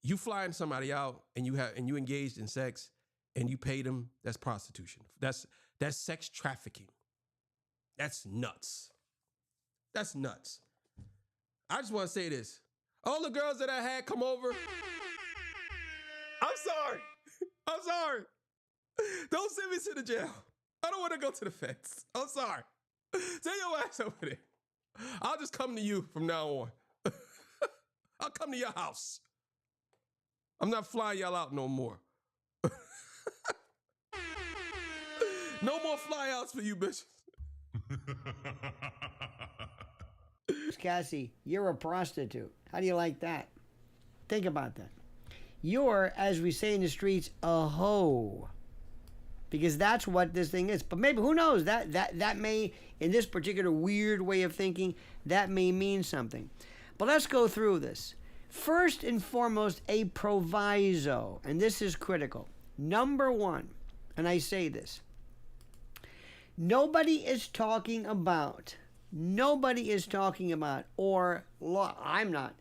you flying somebody out and you engaged in sex and you paid them, that's prostitution. That's sex trafficking. That's nuts. That's nuts. I just want to say this. All the girls that I had come over, I'm sorry. I'm sorry. Don't send me to the jail. I don't want to go to the feds. I'm sorry. Send your ass over there. I'll just come to you from now on. I'll come to your house. I'm not flying y'all out no more. No more flyouts for you bitches.
Cassie, you're a prostitute. How do you like that? Think about that. You're, as we say in the streets, a hoe. Because that's what this thing is. But maybe, who knows, that may, in this particular weird way of thinking, that may mean something. But let's go through this. First and foremost, a proviso, and this is critical. Number one, and I say this, nobody is talking about, or I'm not,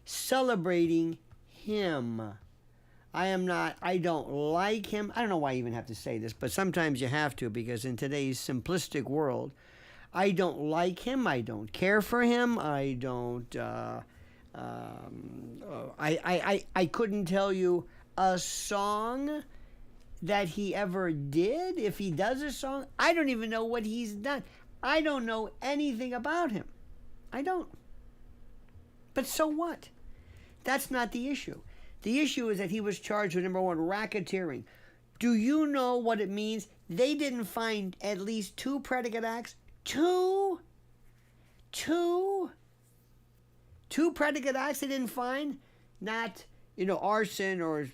celebrating him. I don't like him. I don't know why I even have to say this, but sometimes you have to, because in today's simplistic world, I don't like him. I don't care for him. I don't, I couldn't tell you a song that he ever did. If he does a song, I don't even know what he's done. I don't know anything about him. I don't. But so what? That's not the issue. The issue is that he was charged with, number one, racketeering. Do you know what it means? They didn't find at least 2 predicate acts. Two predicate acts they didn't find. Not, arson or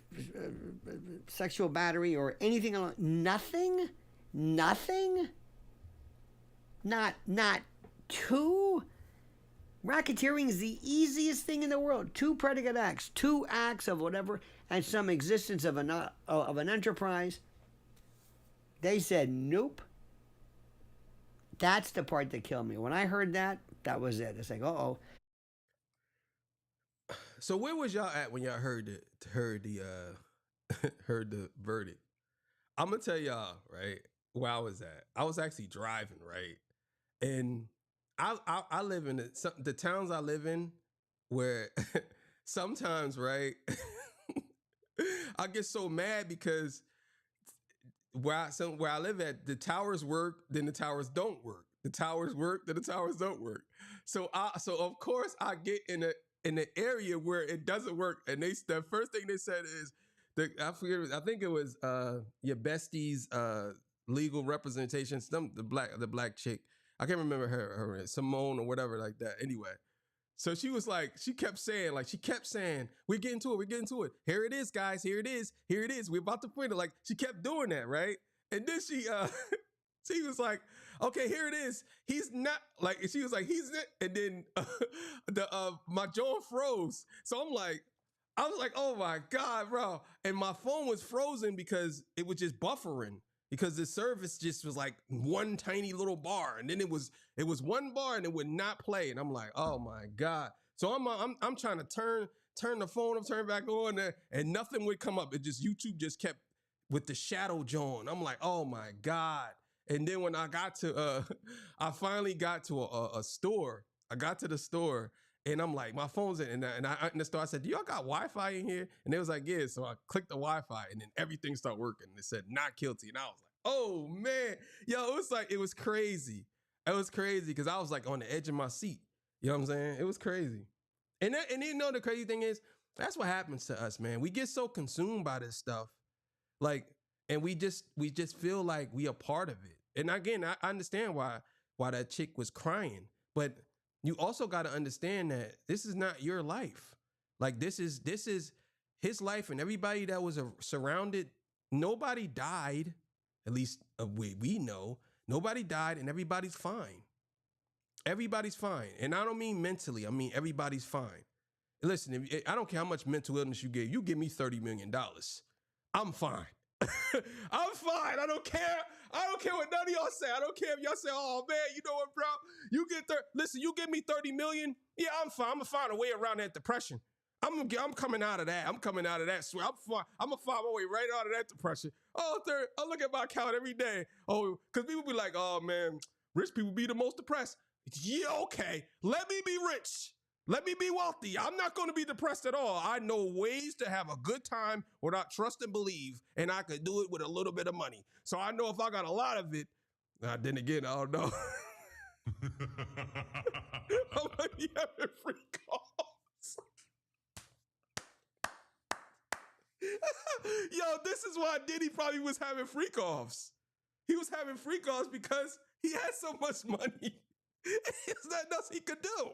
sexual battery or anything along. Nothing. Not 2. Racketeering is the easiest thing in the world. 2 predicate acts, 2 acts of whatever, and some existence of an enterprise. They said, nope. That's the part that killed me. When I heard that, that was it. It's like, uh-oh.
So where was y'all at when y'all heard the verdict? I'm gonna tell y'all, right, where I was at. I was actually driving, right? And I live in the towns I live in where sometimes, right, I get so mad because where I live at, the towers work, then the towers don't work. The towers work, then the towers don't work. So of course I get in the area where it doesn't work, and the first thing they said is I think it was your bestie's legal representation, the black chick. I can't remember her Simone or whatever like that. Anyway, so she kept saying, we're getting to it. Here it is, guys. Here it is. We're about to print it. Like, she kept doing that, right? And then she was like, okay, here it is. He's not, like, she was like, he's it. And then my jaw froze. So I was like, oh my God, bro. And my phone was frozen because it was just buffering. Because the service just was like one tiny little bar, and then it was one bar and it would not play, and I'm like, oh my God! So I'm trying to turn the phone up, turn back on there, and nothing would come up. It just YouTube just kept with the shadow John. I'm like, oh my God! And then when I got to I finally got to a store. I got to the store. And I'm like, my phone's in, and I in the store, I said, do y'all got Wi-Fi in here? And they was like, yeah. So I clicked the Wi-Fi, and then everything started working. It said not guilty, and I was like, oh man, yo, it was crazy. It was crazy because I was like on the edge of my seat. You know what I'm saying? It was crazy. And the crazy thing is, that's what happens to us, man. We get so consumed by this stuff, like, and we just feel like we are part of it. And again, I understand why that chick was crying, but you also got to understand that this is not your life. Like, this is his life, and everybody that was surrounded, nobody died, at least we know. Nobody died and everybody's fine. Everybody's fine. And I don't mean mentally. I mean everybody's fine. Listen, I don't care how much mental illness you get. You give me $30 million. I'm fine. I'm fine. I don't care. I don't care what none of y'all say. I don't care if y'all say, oh man, you know what, bro? You get listen, you give me 30 million. Yeah, I'm fine. I'm gonna find a way around that depression. I'm coming out of that. I'm coming out of that sweat. I'm fine. I'm gonna find my way right out of that depression. I look at my account every day. Oh, because people be like, oh man, rich people be the most depressed. Yeah, okay. Let me be rich. Let me be wealthy. I'm not going to be depressed at all. I know ways to have a good time without trust and believe, and I could do it with a little bit of money. So I know if I got a lot of it, then again, I don't know. I might be having free calls. Yo, this is why Diddy probably was having freak offs. He was having freak offs because he had so much money. There's nothing else he could do.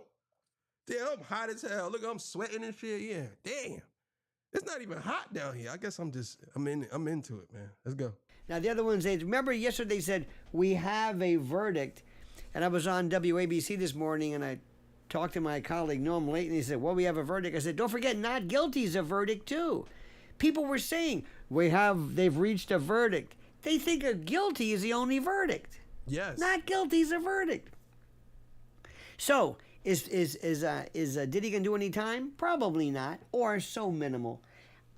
Damn, I'm hot as hell. Look, I'm sweating and shit. Yeah, damn. It's not even hot down here. I guess I'm into it, man. Let's go.
Now, the other ones, remember yesterday they said, we have a verdict. And I was on WABC this morning, and I talked to my colleague, Noam Layton, and he said, well, we have a verdict. I said, don't forget, not guilty is a verdict, too. People were saying, they've reached a verdict. They think a guilty is the only verdict.
Yes.
Not guilty is a verdict. So, Is Diddy gonna do any time? Probably not, or so minimal.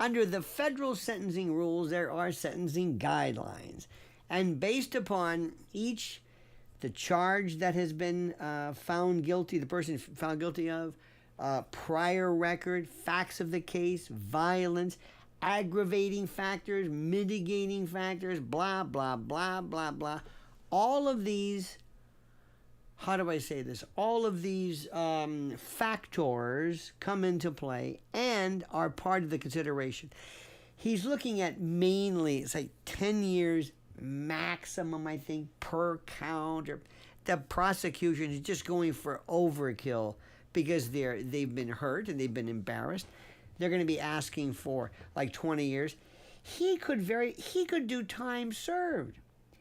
Under the federal sentencing rules, there are sentencing guidelines, and based upon the charge that has been found guilty, the person found guilty of, prior record, facts of the case, violence, aggravating factors, mitigating factors, blah blah blah blah blah. All of these. How do I say this? All of these factors come into play and are part of the consideration. He's looking at mainly, it's like 10 years maximum, I think, per count. Or the prosecution is just going for overkill because they've been hurt and they've been embarrassed. They're going to be asking for like 20 years. He could do time served.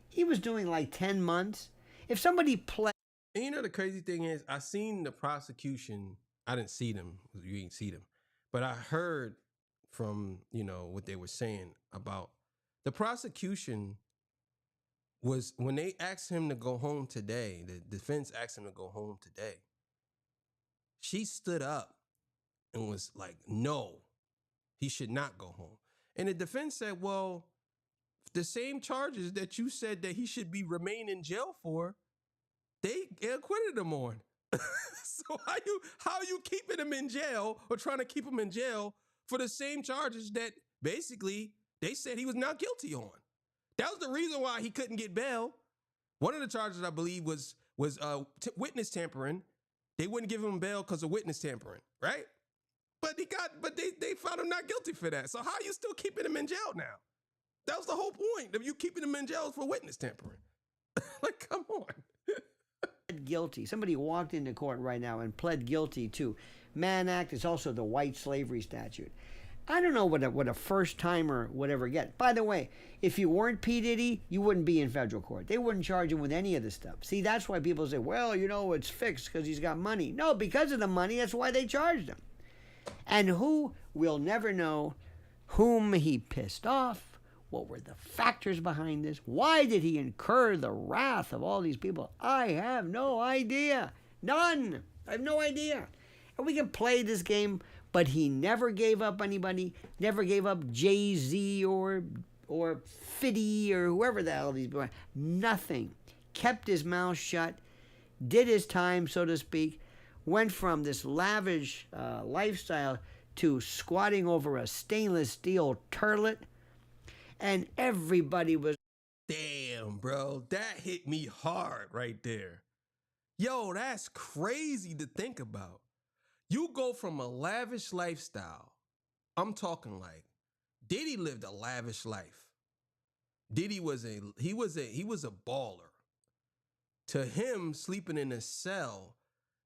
He was doing like 10 months. If somebody played.
And you know the crazy thing is, I seen the prosecution. I didn't see them. You didn't see them, but I heard from what they were saying about the prosecution was when they asked him to go home today. The defense asked him to go home today. She stood up and was like, "No, he should not go home." And the defense said, "Well, the same charges that you said that he should remain in jail for, they acquitted him on." So how you keeping him in jail or trying to keep him in jail for the same charges that basically they said he was not guilty on? That was the reason why he couldn't get bail. One of the charges, I believe, was witness tampering. They wouldn't give him bail because of witness tampering, right? But they found him not guilty for that. So how are you still keeping him in jail now? That was the whole point of you keeping him in jail for witness tampering. Like, come on.
Guilty. Somebody walked into court right now and pled guilty to Mann Act. It's also the white slavery statute. I don't know what a first timer would ever get. By the way, if you weren't P. Diddy, you wouldn't be in federal court. They wouldn't charge him with any of this stuff. See, that's why people say, well, it's fixed because he's got money. No, because of the money, that's why they charged him. And who will never know whom he pissed off. What were the factors behind this? Why did he incur the wrath of all these people? I have no idea. None. I have no idea. And we can play this game, but he never gave up anybody, never gave up Jay-Z or Fiddy or whoever the hell these people are. Nothing. Kept his mouth shut, did his time, so to speak, went from this lavish lifestyle to squatting over a stainless steel turlet. And everybody was...
Damn, bro. That hit me hard right there. Yo, that's crazy to think about. You go from a lavish lifestyle. I'm talking like Diddy lived a lavish life. Diddy was a baller. To him, sleeping in a cell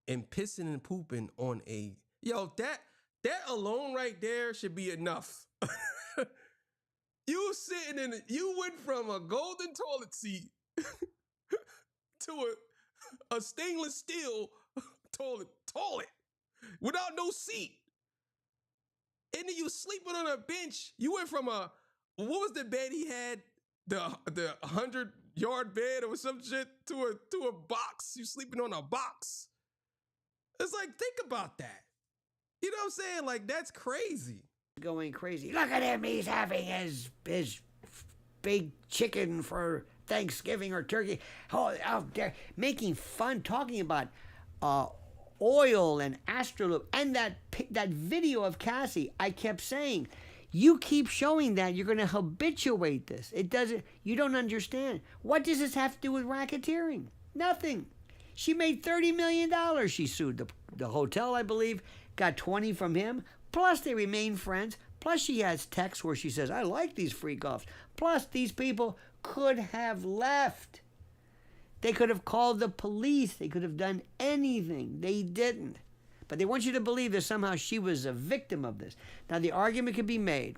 and pissing and pooping on that alone right there should be enough. You went from a golden toilet seat to a stainless steel toilet without no seat. And then you sleeping on a bench. You went from what was the bed he had? The 100-yard bed or some shit to a box. You sleeping on a box. It's like, think about that. You know what I'm saying? Like, that's crazy.
Going crazy. Look at him. He's having his big chicken for Thanksgiving or turkey. Oh, out there making fun, talking about oil and astroloop, and that video of Cassie. I kept saying, you keep showing that, you're going to habituate this. It doesn't. You don't understand. What does this have to do with racketeering? Nothing. She made $30 million. She sued the hotel, I believe, got 20 from him. Plus, they remain friends. Plus, she has texts where she says, I like these freak offs. Plus, these people could have left. They could have called the police. They could have done anything. They didn't. But they want you to believe that somehow she was a victim of this. Now, the argument could be made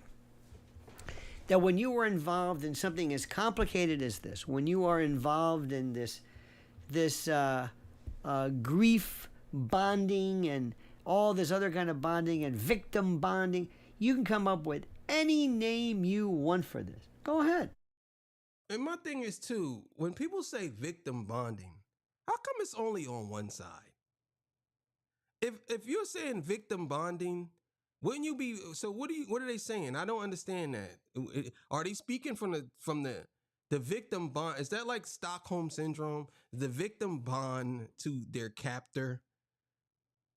that when you were involved in something as complicated as this, when you are involved in this grief bonding and all this other kind of bonding and victim bonding, you can come up with any name you want for this. Go ahead.
And my thing is, too, when people say victim bonding, how come it's only on one side? If you're saying victim bonding, wouldn't you be? So what are they saying? I don't understand that. Are they speaking from the victim bond? Is that like Stockholm syndrome? The victim bond to their captor?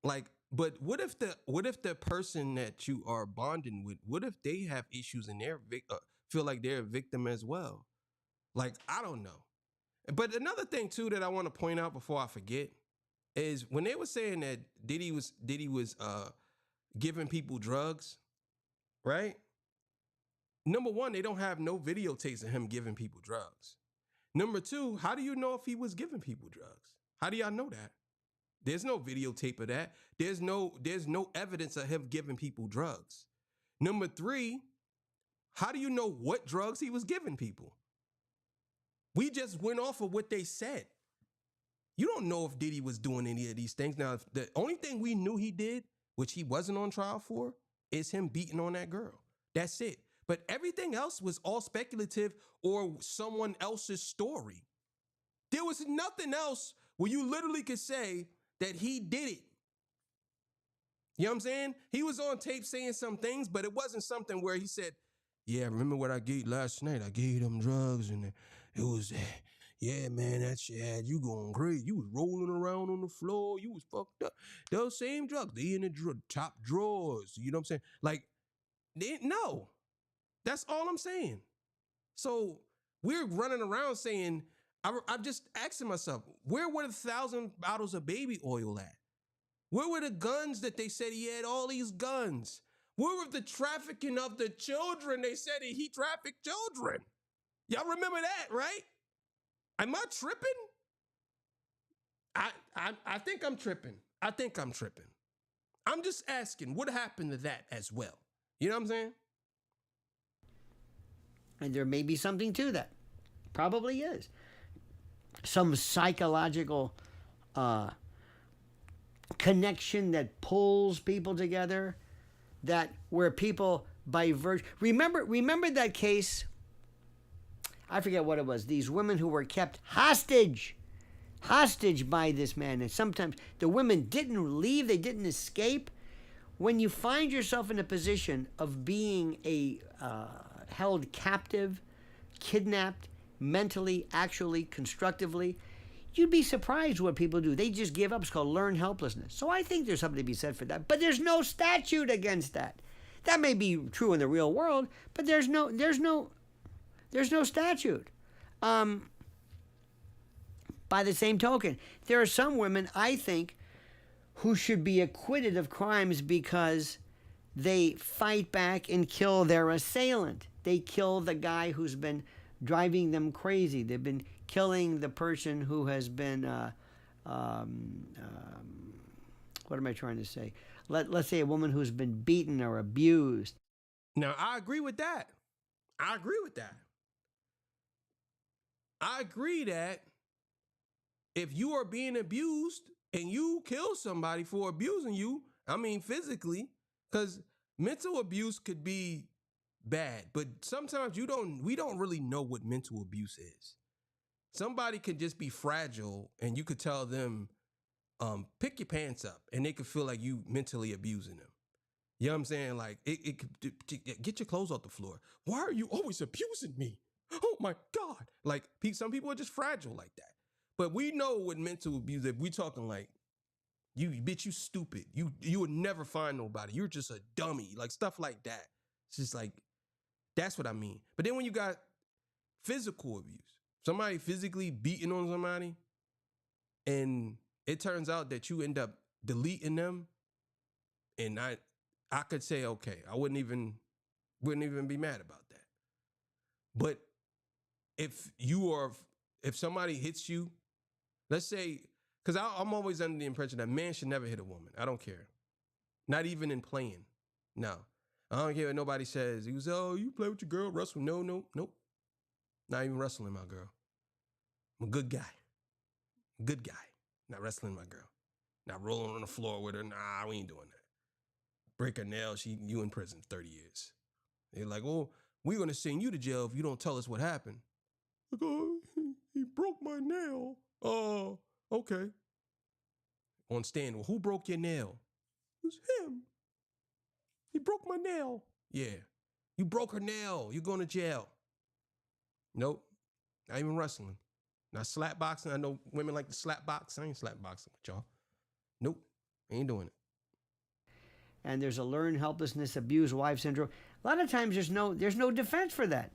Like, but what if the person that you are bonding with, what if they have issues and they're feel like they're a victim as well? Like, I don't know. But another thing too that I want to point out before I forget is when they were saying that Diddy was giving people drugs, right? Number one, they don't have no videotapes of him giving people drugs. Number two, how do you know if he was giving people drugs? How do y'all know that? There's no videotape of that. There's no evidence of him giving people drugs. Number three, how do you know what drugs he was giving people? We just went off of what they said. You don't know if Diddy was doing any of these things. Now, the only thing we knew he did, which he wasn't on trial for, is him beating on that girl. That's it. But everything else was all speculative or someone else's story. There was nothing else where you literally could say that he did it. You know what I'm saying? He was on tape saying some things, but it wasn't something where he said, yeah, remember what I gave last night? I gave them drugs and it was, yeah, man, that shit had you going crazy. You was rolling around on the floor. You was fucked up. Those same drugs, they in the top drawers. You know what I'm saying? Like, no. That's all I'm saying. So we're running around saying, I'm just asking myself, where were the 1,000 bottles of baby oil at? Where were the guns that they said he had all these guns? Where was the trafficking of the children? They said he trafficked children. Y'all remember that, right? Am I tripping? I think I'm tripping. I think I'm tripping. I'm just asking, what happened to that as well? You know what I'm saying?
And there may be something to that. Probably is. Some psychological connection that pulls people together, that where people by virtue. Remember that case? I forget what it was. These women who were kept hostage by this man. And sometimes the women didn't leave, they didn't escape. When you find yourself in a position of being held captive, kidnapped, mentally, actually, constructively, you'd be surprised what people do. They just give up. It's called learned helplessness. So I think there's something to be said for that. But there's no statute against that. That may be true in the real world, but there's no statute. By the same token, there are some women, I think, who should be acquitted of crimes because they fight back and kill their assailant. They kill the guy who's been driving them crazy. They've been killing the person who has been, what am I trying to say? Let's say a woman who's been beaten or abused.
Now, I agree with that. I agree that if you are being abused and you kill somebody for abusing you, I mean physically, because mental abuse could be bad, but sometimes we don't really know what mental abuse is. Somebody could just be fragile and you could tell them, pick your pants up, and they could feel like you mentally abusing them. You know what I'm saying? Like, it could get your clothes off the floor. Why are you always abusing me? Oh my God. Like, some people are just fragile like that. But we know what mental abuse, if we talking like, you bitch, you stupid. You would never find nobody. You're just a dummy. Like, stuff like that. It's just like, that's what I mean. But then when you got physical abuse, somebody physically beating on somebody, and it turns out that you end up deleting them, and I could say, okay, I wouldn't even be mad about that. But if somebody hits you, let's say, because I'm always under the impression that man should never hit a woman. I don't care. Not even in playing. No. I don't care what nobody says. He goes, oh, you play with your girl, wrestle. No, nope. Not even wrestling my girl. I'm a good guy. Good guy. Not wrestling my girl. Not rolling on the floor with her. Nah, we ain't doing that. Break her nail, you in prison 30 years. They're like, oh, we're going to send you to jail if you don't tell us what happened. Like, oh, he broke my nail. Oh, okay. On stand, well, who broke your nail? It was him. He broke my nail. Yeah. You broke her nail. You're going to jail. Nope. Not even wrestling. Not slap boxing. I know women like to slap box. I ain't slap boxing with y'all. Nope. Ain't doing it.
And there's a learned helplessness, abused wife syndrome. A lot of times there's no defense for that.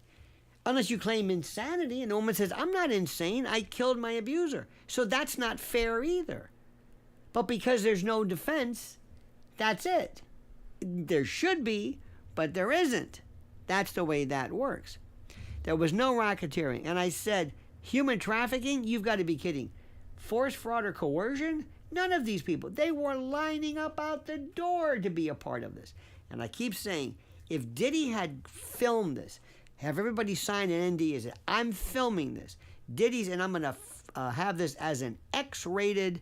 Unless you claim insanity, and the woman says, I'm not insane, I killed my abuser. So that's not fair either. But because there's no defense, that's it. There should be, but there isn't. That's the way that works. There was no racketeering. And I said, human trafficking? You've got to be kidding. Force, fraud, or coercion? None of these people. They were lining up out the door to be a part of this. And I keep saying, if Diddy had filmed this, have everybody sign an NDA, say, I'm filming this. Diddy's, and I'm going to have this as an X-rated,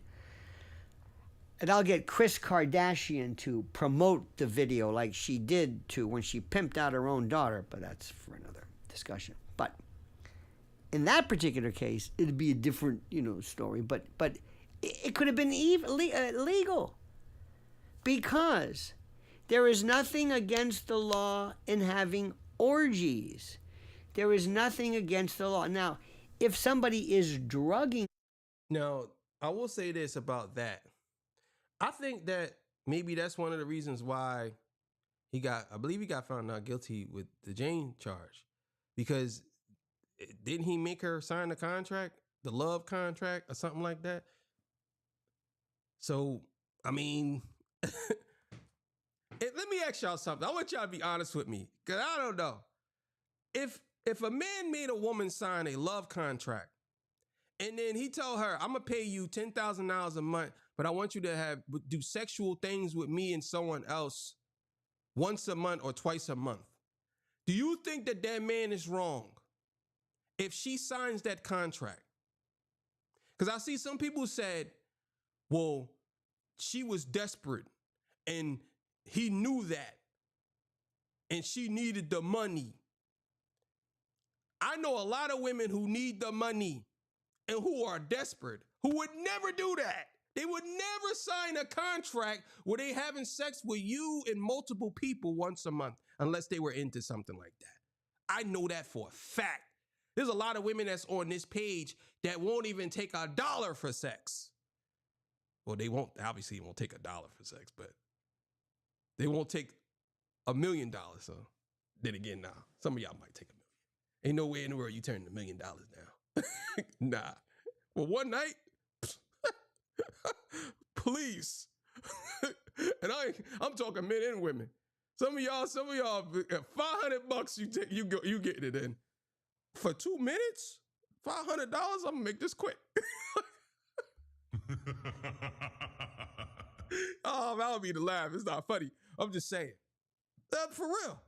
and I'll get Kris Kardashian to promote the video like she did to when she pimped out her own daughter, but that's for another discussion. But in that particular case, it'd be a different, story. But it could have been legal, because there is nothing against the law in having orgies. There is nothing against the law. Now, if somebody is drugging...
Now, I will say this about that. I think that maybe that's one of the reasons why I believe he got found not guilty with the Jane charge. Because didn't he make her sign the contract? The love contract or something like that? So, I mean, let me ask y'all something. I want y'all to be honest with me, because I don't know. If a man made a woman sign a love contract, and then he told her, I'm going to pay you $10,000 a month, but I want you to do sexual things with me and someone else once a month or twice a month. Do you think that man is wrong if she signs that contract? Because I see some people said, well, she was desperate and he knew that and she needed the money. I know a lot of women who need the money and who are desperate, who would never do that. They would never sign a contract where they having sex with you and multiple people once a month unless they were into something like that. I know that for a fact. There's a lot of women that's on this page that won't even take $1 for sex. Well, they obviously won't take $1 for sex, but they won't take $1 million. So then again, nah, some of y'all might take $1 million. Ain't no way in the world you turn $1 million down. Nah. Well, one night, please. And I'm talking men and women. Some of y'all, $500 you get it in. For 2 minutes, $500, I'm gonna make this quick. Oh, that would be the laugh. It's not funny. I'm just saying. For real.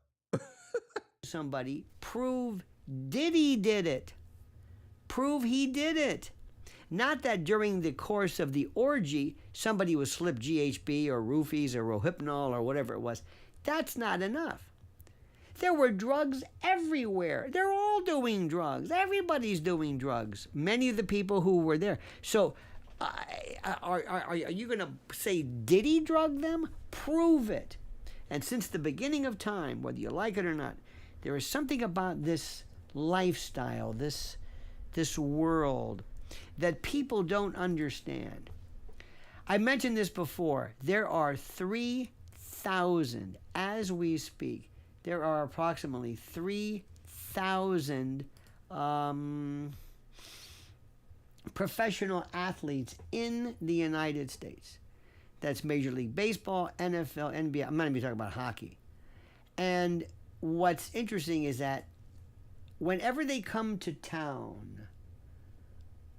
Somebody prove Diddy did it. Prove he did it. Not that during the course of the orgy somebody was slipped GHB or roofies or Rohypnol or whatever it was. That's not enough. There were drugs everywhere. They're all doing drugs. Everybody's doing drugs. Many of the people who were there. So, are you going to say Diddy drugged them? Prove it. And since the beginning of time, whether you like it or not, there is something about this lifestyle, this world, that people don't understand. I mentioned this before. There are 3,000, as we speak, there are approximately 3,000 professional athletes in the United States. That's Major League Baseball, NFL, NBA. I'm not even talking about hockey. And what's interesting is that whenever they come to town,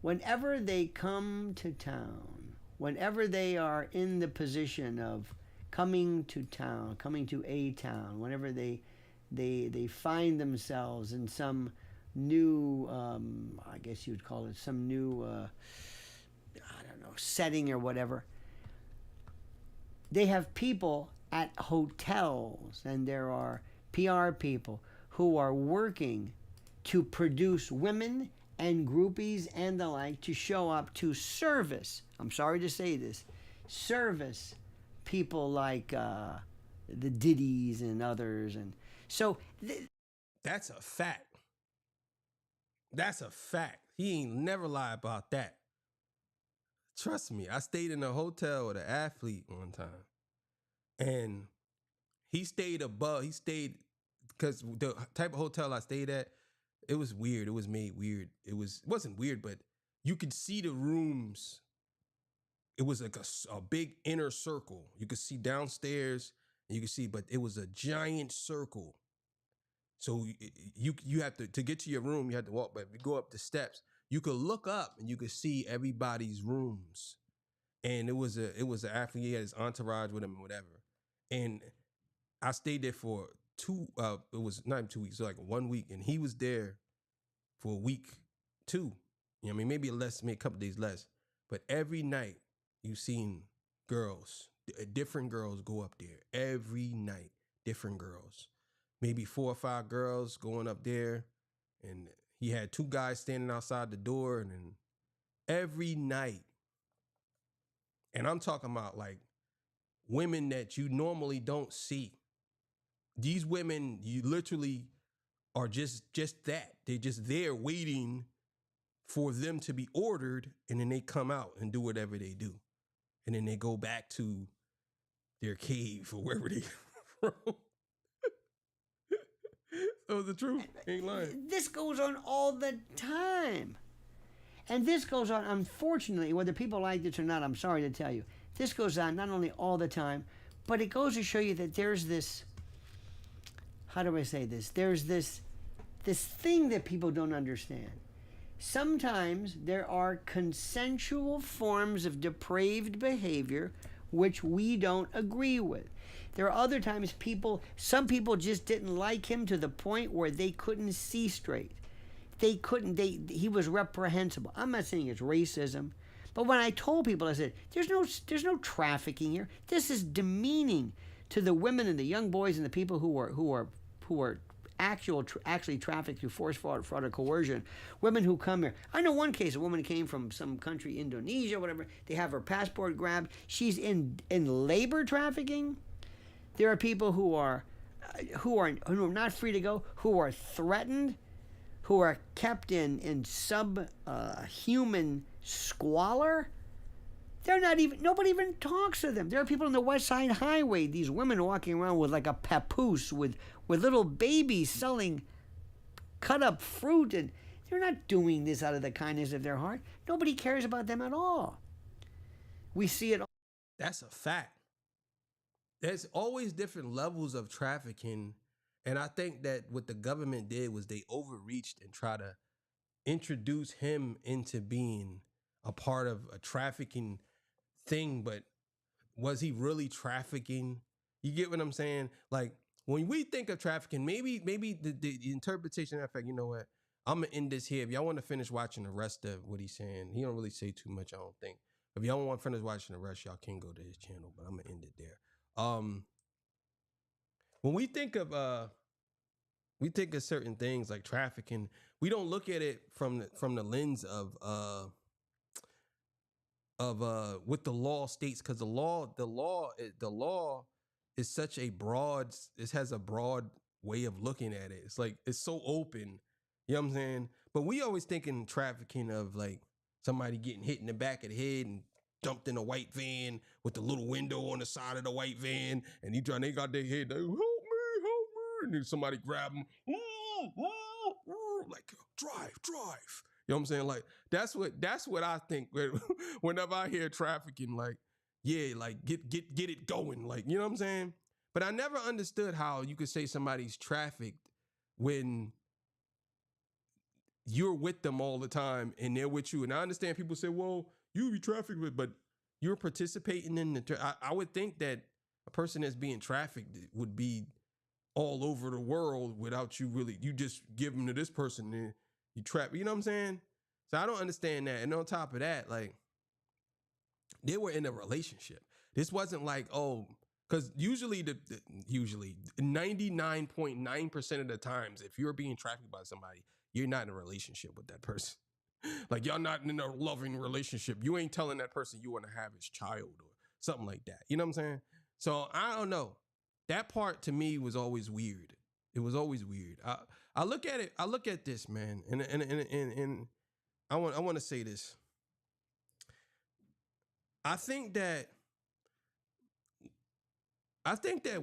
whenever they are in the position of coming to a town, whenever they find themselves in some new, I guess you would call it some new, setting or whatever, they have people at hotels, and there are PR people who are working to produce women and groupies and the like to show up to service. I'm sorry to say this, service people like the Diddys and others. And so
that's a fact. That's a fact. He ain't never lie about that. Trust me, I stayed in a hotel with an athlete one time, and he stayed, because the type of hotel I stayed at, it was weird. It was made weird. It wasn't weird, but you could see the rooms. It was like a big inner circle. You could see downstairs, and you could see, but it was a giant circle. So you have to get to your room, you have to walk, but if you go up the steps, you could look up and you could see everybody's rooms. And it was an athlete, he had his entourage with him and whatever. And I stayed there for it was not even 2 weeks, so like 1 week, and he was there for a week too. You know what I mean? Maybe a couple days less. But every night you've seen girls, different girls go up there. Every night, different girls. Maybe 4 or 5 girls going up there, and he had 2 guys standing outside the door, and then every night. And I'm talking about like women that you normally don't see. These women, you literally are just that. They're just there waiting for them to be ordered, and then they come out and do whatever they do. And then they go back to their cave or wherever they from. So it's the truth. Ain't lying.
This goes on all the time. And this goes on, unfortunately, whether people like this or not, I'm sorry to tell you, this goes on not only all the time, but it goes to show you that there's this, how do I say this? There's this thing that people don't understand. Sometimes there are consensual forms of depraved behavior which we don't agree with. There are other times some people just didn't like him to the point where they couldn't see straight. He was reprehensible. I'm not saying it's racism, but when I told people, I said, there's no trafficking here. This is demeaning to the women and the young boys and the people who are actually trafficked through force, fraud, or coercion. Women who come here. I know one case, a woman came from some country, Indonesia, whatever. They have her passport grabbed. She's in labor trafficking. There are people who are not free to go, who are threatened, who are kept in subhuman squalor. Nobody even talks to them. There are people on the West Side Highway, these women walking around with like a papoose with little babies selling cut up fruit, and they're not doing this out of the kindness of their heart. Nobody cares about them at all. We see it all.
That's a fact. There's always different levels of trafficking. And I think that what the government did was they overreached and try to introduce him into being a part of a trafficking thing. But was he really trafficking? You get what I'm saying? Like, when we think of trafficking, maybe the interpretation of that fact, you know what? I'm gonna end this here. If y'all want to finish watching the rest of what he's saying, he don't really say too much, I don't think. If y'all want to finish watching the rest, y'all can go to his channel, but I'm gonna end it there. When we think of certain things like trafficking, we don't look at it from the lens of what the law states, because the law is such a broad, it has a broad way of looking at it. It's like it's so open, you know what I'm saying? But we always thinking trafficking of like somebody getting hit in the back of the head and dumped in a white van with the little window on the side of the white van, and they got their head, they help me, and then somebody grab them, like drive. You know what I'm saying? Like that's what I think whenever I hear trafficking, like, yeah, like get it going, like, you know what I'm saying? But I never understood how you could say somebody's trafficked when you're with them all the time and they're with you. And I understand people say, well, you be trafficked with, but you're participating in I would think that a person that's being trafficked would be all over the world without you really, you just give them to this person and you trap, you know what I'm saying? So I don't understand that. And on top of that, like, they were in a relationship. This wasn't like, oh, because usually usually 99.9% of the times, if you're being trafficked by somebody, you're not in a relationship with that person. Like, y'all not in a loving relationship. You ain't telling that person you want to have his child or something like that. You know what I'm saying? So I don't know. That part to me was always weird. It was always weird. I look at it. I look at this, man, and I want to say this. I think that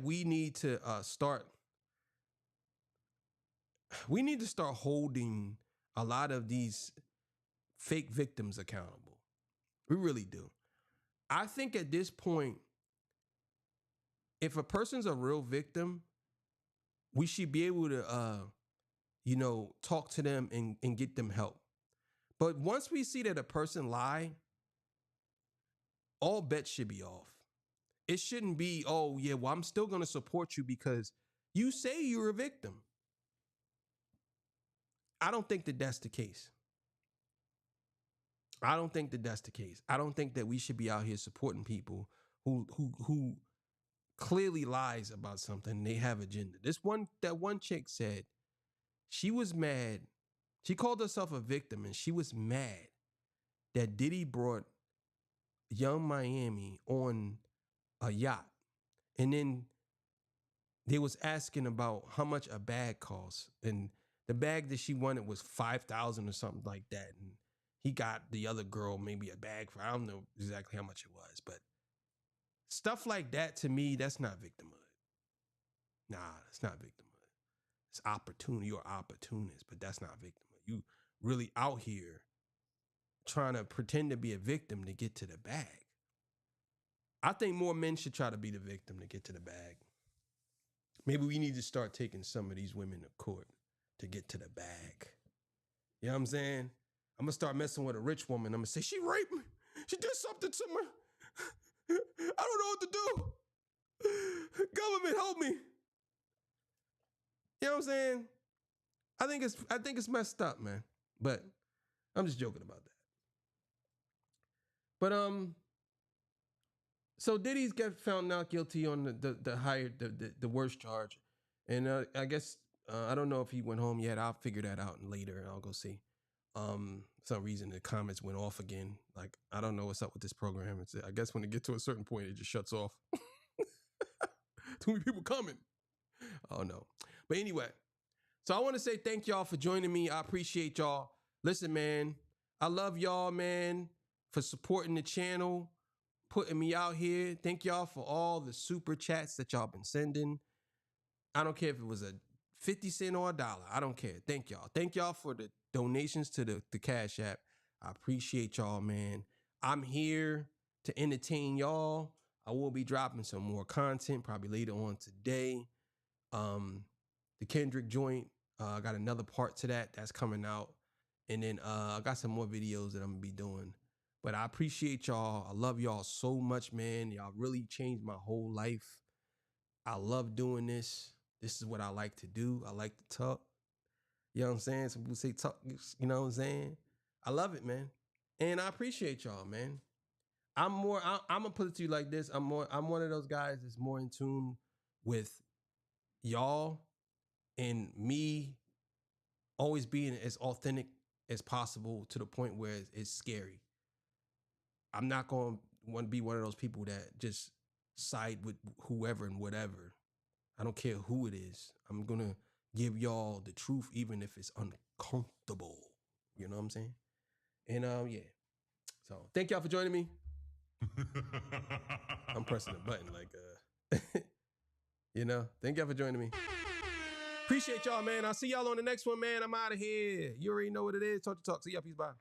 we need to start. We need to start holding a lot of these fake victims accountable. We really do. I think at this point, if a person's a real victim, we should be able to, talk to them and get them help. But once we see that a person lie, all bets should be off. It shouldn't be, oh yeah, well, I'm still going to support you because you say you're a victim. I don't think that that's the case. I don't think that that's the case. I don't think that we should be out here supporting people who clearly lies about something. They have agenda. That one chick said she was mad. She called herself a victim, and she was mad that Diddy brought Young Miami on a yacht, and then they was asking about how much a bag costs, and the bag that she wanted was $5,000 or something like that, and he got the other girl maybe a bag for, I don't know exactly how much it was, but stuff like that, to me, that's not victimhood. Nah, that's not victimhood. It's opportunity. You're an opportunist, but that's not victimhood. You really out here trying to pretend to be a victim to get to the bag. I think more men should try to be the victim to get to the bag. Maybe we need to start taking some of these women to court to get to the bag. You know what I'm saying? I'm gonna start messing with a rich woman. I'm gonna say, she raped me. She did something to me. I don't know what to do. Government, help me. You know what I'm saying? I think it's messed up, man. But I'm just joking about that. But so Diddy's got found not guilty on the worst charge, and I guess I don't know if he went home yet. I'll figure that out later. I'll go see. Some reason the comments went off again. Like, I don't know what's up with this program. I guess when it gets to a certain point, it just shuts off. Too many people coming. Oh no. But anyway, so I want to say thank y'all for joining me. I appreciate y'all. Listen, man, I love y'all, man, for supporting the channel, putting me out here. Thank y'all for all the super chats that y'all been sending. I don't care if it was a 50 cent or $1. I don't care. Thank y'all. Thank y'all for the donations to the Cash App. I appreciate y'all, man. I'm here to entertain y'all. I will be dropping some more content probably later on today. The Kendrick joint, I got another part to that's coming out. And then I got some more videos that I'm gonna be doing. But I appreciate y'all. I love y'all so much, man. Y'all really changed my whole life. I love doing this. This is what I like to do. I like to talk. You know what I'm saying? Some people say talk, you know what I'm saying? I love it, man. And I appreciate y'all, man. I'm gonna put it to you like this. I'm one of those guys that's more in tune with y'all and me always being as authentic as possible to the point where it's scary. I'm not going to want to be one of those people that just side with whoever and whatever. I don't care who it is. I'm going to give y'all the truth, even if it's uncomfortable. You know what I'm saying? And yeah. So thank y'all for joining me. I'm pressing the button like, you know, thank y'all for joining me. Appreciate y'all, man. I'll see y'all on the next one, man. I'm out of here. You already know what it is. Talk to talk. See y'all. Peace. Bye.